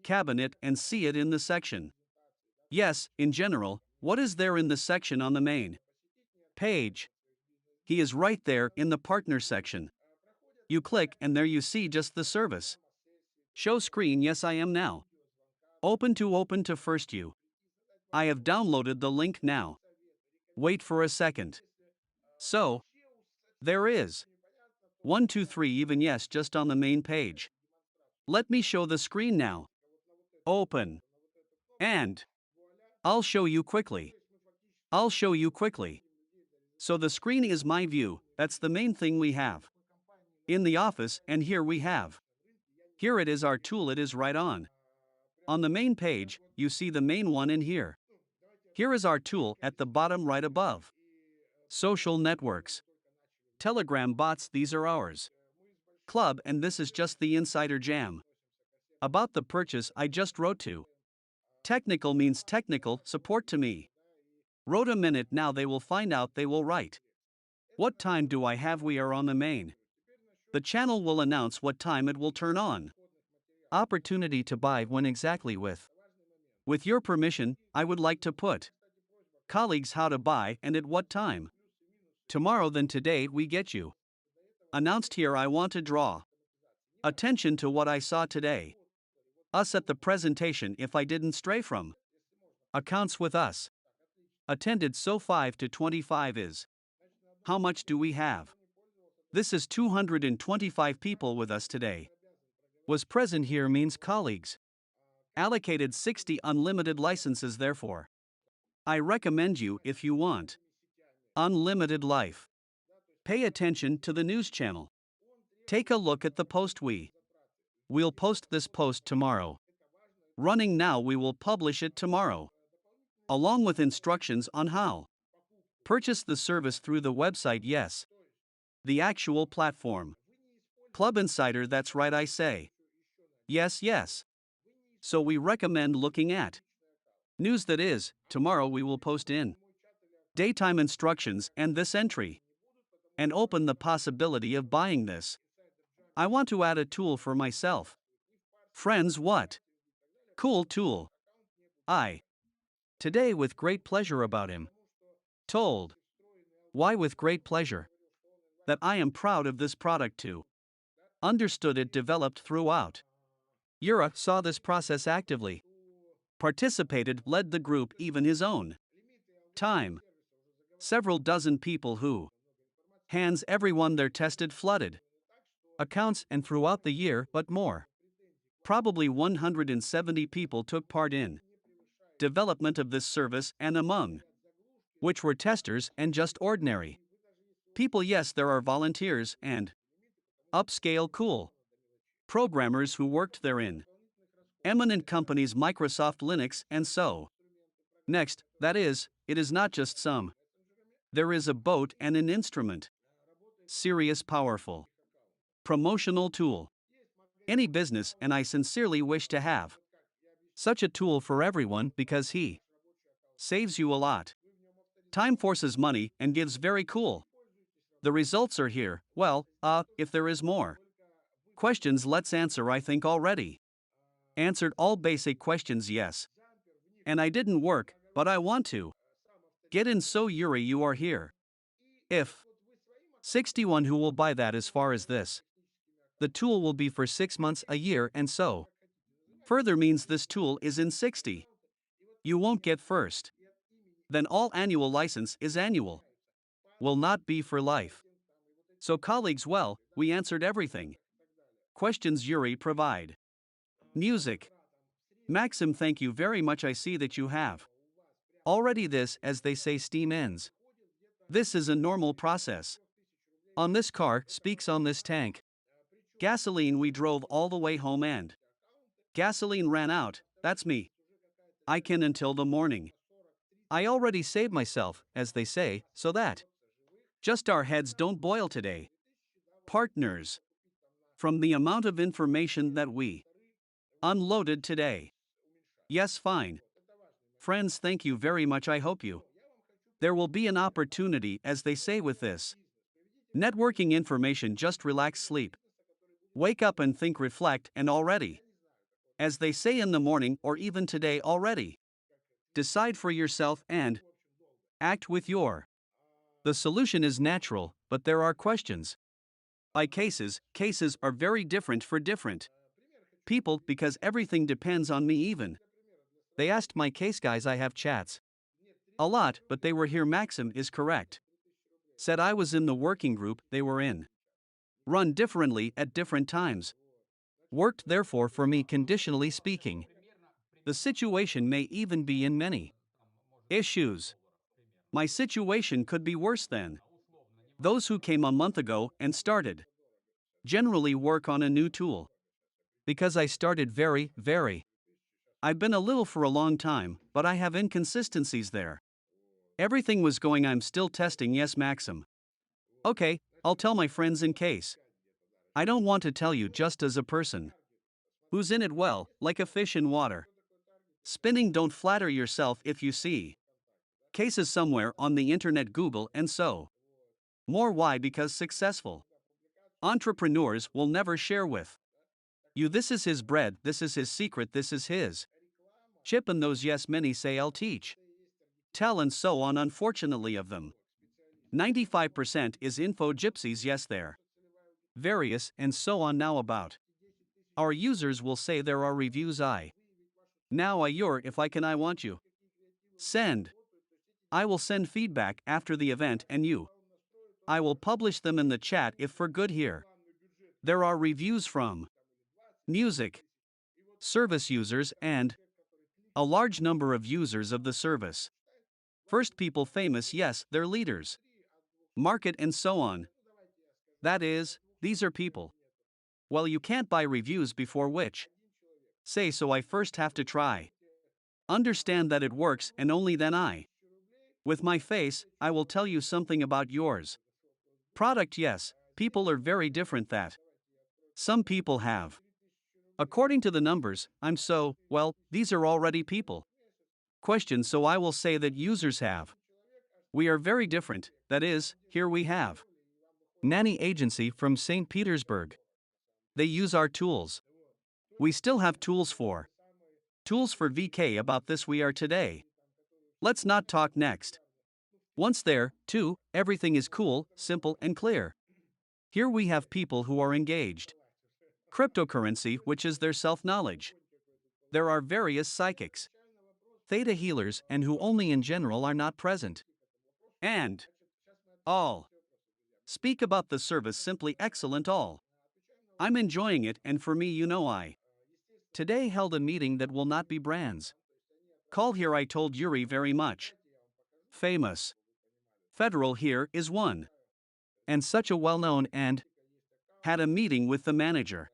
cabinet and see it in the section. Yes, in general, what is there in the section on the main page? He is right there in the partner section. You click and there you see just the service. Show screen, yes I am now. Open to first you. I have downloaded the link now. Wait for a second. So, there is 1, 2, 3 even, yes, just on the main page. Let me show the screen now. Open. And I'll show you quickly. I'll show you quickly. So the screen is my view, that's the main thing we have. In the office, and here we have. Here it is, our tool, it is right on. On the main page, you see the main one in here. Here is our tool at the bottom right above. Social networks. Telegram bots, these are ours. Club, and this is just the insider jam. About the purchase, I just wrote to. Technical means technical support to me. Wrote a minute, now they will find out, they will write. What time do I have? We are on the main. The channel will announce what time it will turn on. Opportunity to buy when exactly with. With your permission, I would like to put. Colleagues, how to buy and at what time. Tomorrow, then today we get you. Announced here, I want to draw attention to what I saw today. Us at the presentation, if I didn't stray from. Accounts with us. Attended, so 5 to 25 is. How much do we have? This is 225 people with us today. Was present here means colleagues. Allocated 60 unlimited licenses, therefore. I recommend you if you want unlimited life. Pay attention to the news channel. Take a look at the post we'll post this post tomorrow. Running now, we will publish it tomorrow. Along with instructions on how. Purchase the service through the website, yes. The actual platform. Club Insider, that's right, I say. Yes, yes. So we recommend looking at news, that is, tomorrow we will post in daytime instructions and this entry. And open the possibility of buying this. I want to add a tool for myself. Friends, what? Cool tool. Today with great pleasure about him. Told. Why with great pleasure? That I am proud of this product too. Understood it developed throughout. Yura saw this process actively. Participated, led the group, even his own time. Several dozen people who hands everyone their tested, flooded accounts, and throughout the year, but more. Probably 170 people took part in development of this service, and among which were testers and just ordinary people. Yes, there are volunteers and upscale cool programmers who worked therein. Eminent companies, Microsoft, Linux, and so next, that is, it is not just some. There is a boat and an instrument. Serious, powerful promotional tool. Any business, and I sincerely wish to have such a tool for everyone, because he saves you a lot. Time, forces money, and gives very cool. The results are here. Well, if there is more questions, let's answer. I think already answered all basic questions, yes. And I didn't work, but I want to get in, so Yuri, you are here. If 61 who will buy that, as far as this. The tool will be for 6 months, a year, and so further means this tool is in 60. You won't get first. Then all annual license is annual. Will not be for life. So colleagues, well, we answered everything. Questions, Yuri, provide. Music. Maxim, thank you very much. I see that you have already this, as they say, steam ends. This is a normal process. On this car, speaks on this tank. Gasoline, we drove all the way home and gasoline ran out, that's me. I can until the morning. I already saved myself, as they say, so that just our heads don't boil today. Partners. From the amount of information that we unloaded today. Yes, fine. Friends, thank you very much. I hope you. There will be an opportunity, as they say, with this networking information. Just relax, sleep. Wake up and think, reflect, and already, as they say, in the morning or even today already, decide for yourself and act with your. The solution is natural, but there are questions. By cases are very different for different people, because everything depends on me. Even they asked my case, guys, I have chats a lot, but they were here. Maxim is correct. Said I was in the working group they were in. Run differently at different times. Worked, therefore, for me, conditionally speaking. The situation may even be in many issues. My situation could be worse then. Those who came a month ago and started generally work on a new tool. Because I started very. I've been a little for a long time, but I have inconsistencies there. Everything was going, I'm still testing, yes, Maxim. Okay, I'll tell my friends in case. I don't want to tell you just as a person who's in it well, like a fish in water. Spinning, don't flatter yourself if you see cases somewhere on the internet, Google, and so more. Why? Because successful entrepreneurs will never share with you. This is his bread, this is his secret, this is his chip, and those, yes, many say I'll teach, tell, and so on. Unfortunately, of them, 95% is info gypsies, yes, they're various, and so on. Now, about our users will say there are reviews. Your, if I can, I want you. Send. I will send feedback after the event, and I will publish them in the chat if for good here. There are reviews from music, service users, and a large number of users of the service. First, people famous, yes, they're leaders, market, and so on. That is, these are people. Well, you can't buy reviews before which say so. I first have to try. Understand that it works, and only then with my face, I will tell you something about yours. Product, yes, people are very different that. Some people have. According to the numbers, these are already people. Question, so I will say that users have. We are very different, that is, here we have Nanny agency from St. Petersburg. They use our tools. We still have tools for VK. About this we are today. Let's not talk next. Once there, too, everything is cool, simple, and clear. Here we have people who are engaged. Cryptocurrency, which is their self-knowledge. There are various psychics, Theta healers, and who only in general are not present. And all speak about the service simply excellent. All. I'm enjoying it, and for me, I Today held a meeting that will not be brands. Call here. I told Yuri very much. Famous. Federal here is one. And such a well-known, and had a meeting with the manager.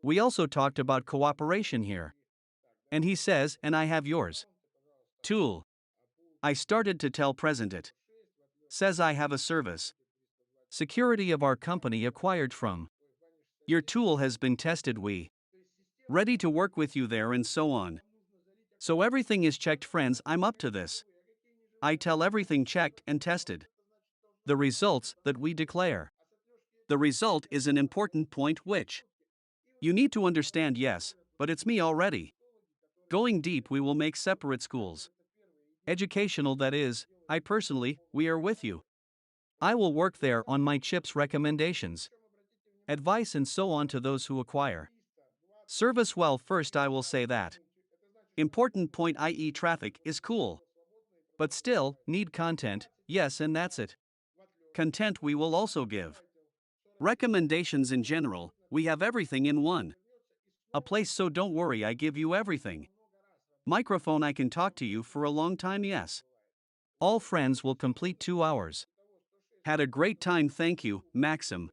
We also talked about cooperation here. And he says, and I have yours. Tool. I started to tell present it. Says I have a service. Security of our company acquired from. Your tool has been tested. We ready to work with you there, and so on. So everything is checked, friends. I'm up to this. I tell everything checked and tested. The results that we declare. The result is an important point which you need to understand, yes, but it's me already. Going deep, we will make separate schools. Educational, that is, I personally, we are with you. I will work there on my chips recommendations, advice, and so on to those who acquire service. Well, first I will say that important point, i.e., traffic, is cool. But still, need content, yes, and that's it. Content we will also give. Recommendations in general, we have everything in one a place, so don't worry, I give you everything. Microphone, I can talk to you for a long time, yes. All friends will complete 2 hours. Had a great time, thank you, Maxim.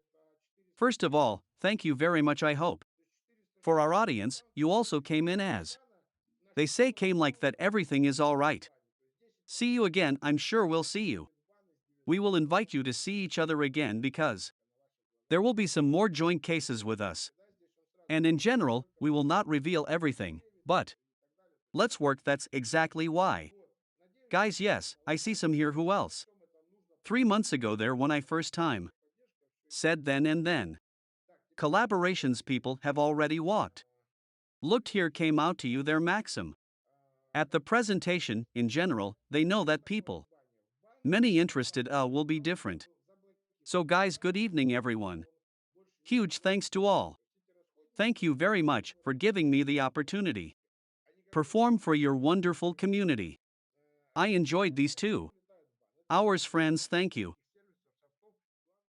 First of all, thank you very much. I hope for our audience, you also came in as they say, came like that. Everything is all right. See you again, I'm sure we'll see you. We will invite you to see each other again because there will be some more joint cases with us. And in general, we will not reveal everything, but let's work, that's exactly why. Guys, yes, I see some here. Who else? 3 months ago there when I first time said then and then. Collaborations people have already walked. Looked here, came out to you there, Maxim. At the presentation, in general, they know that people many interested will be different. So guys, good evening everyone. Huge thanks to all. Thank you very much for giving me the opportunity. Perform for your wonderful community. I enjoyed these 2 hours, friends, thank you.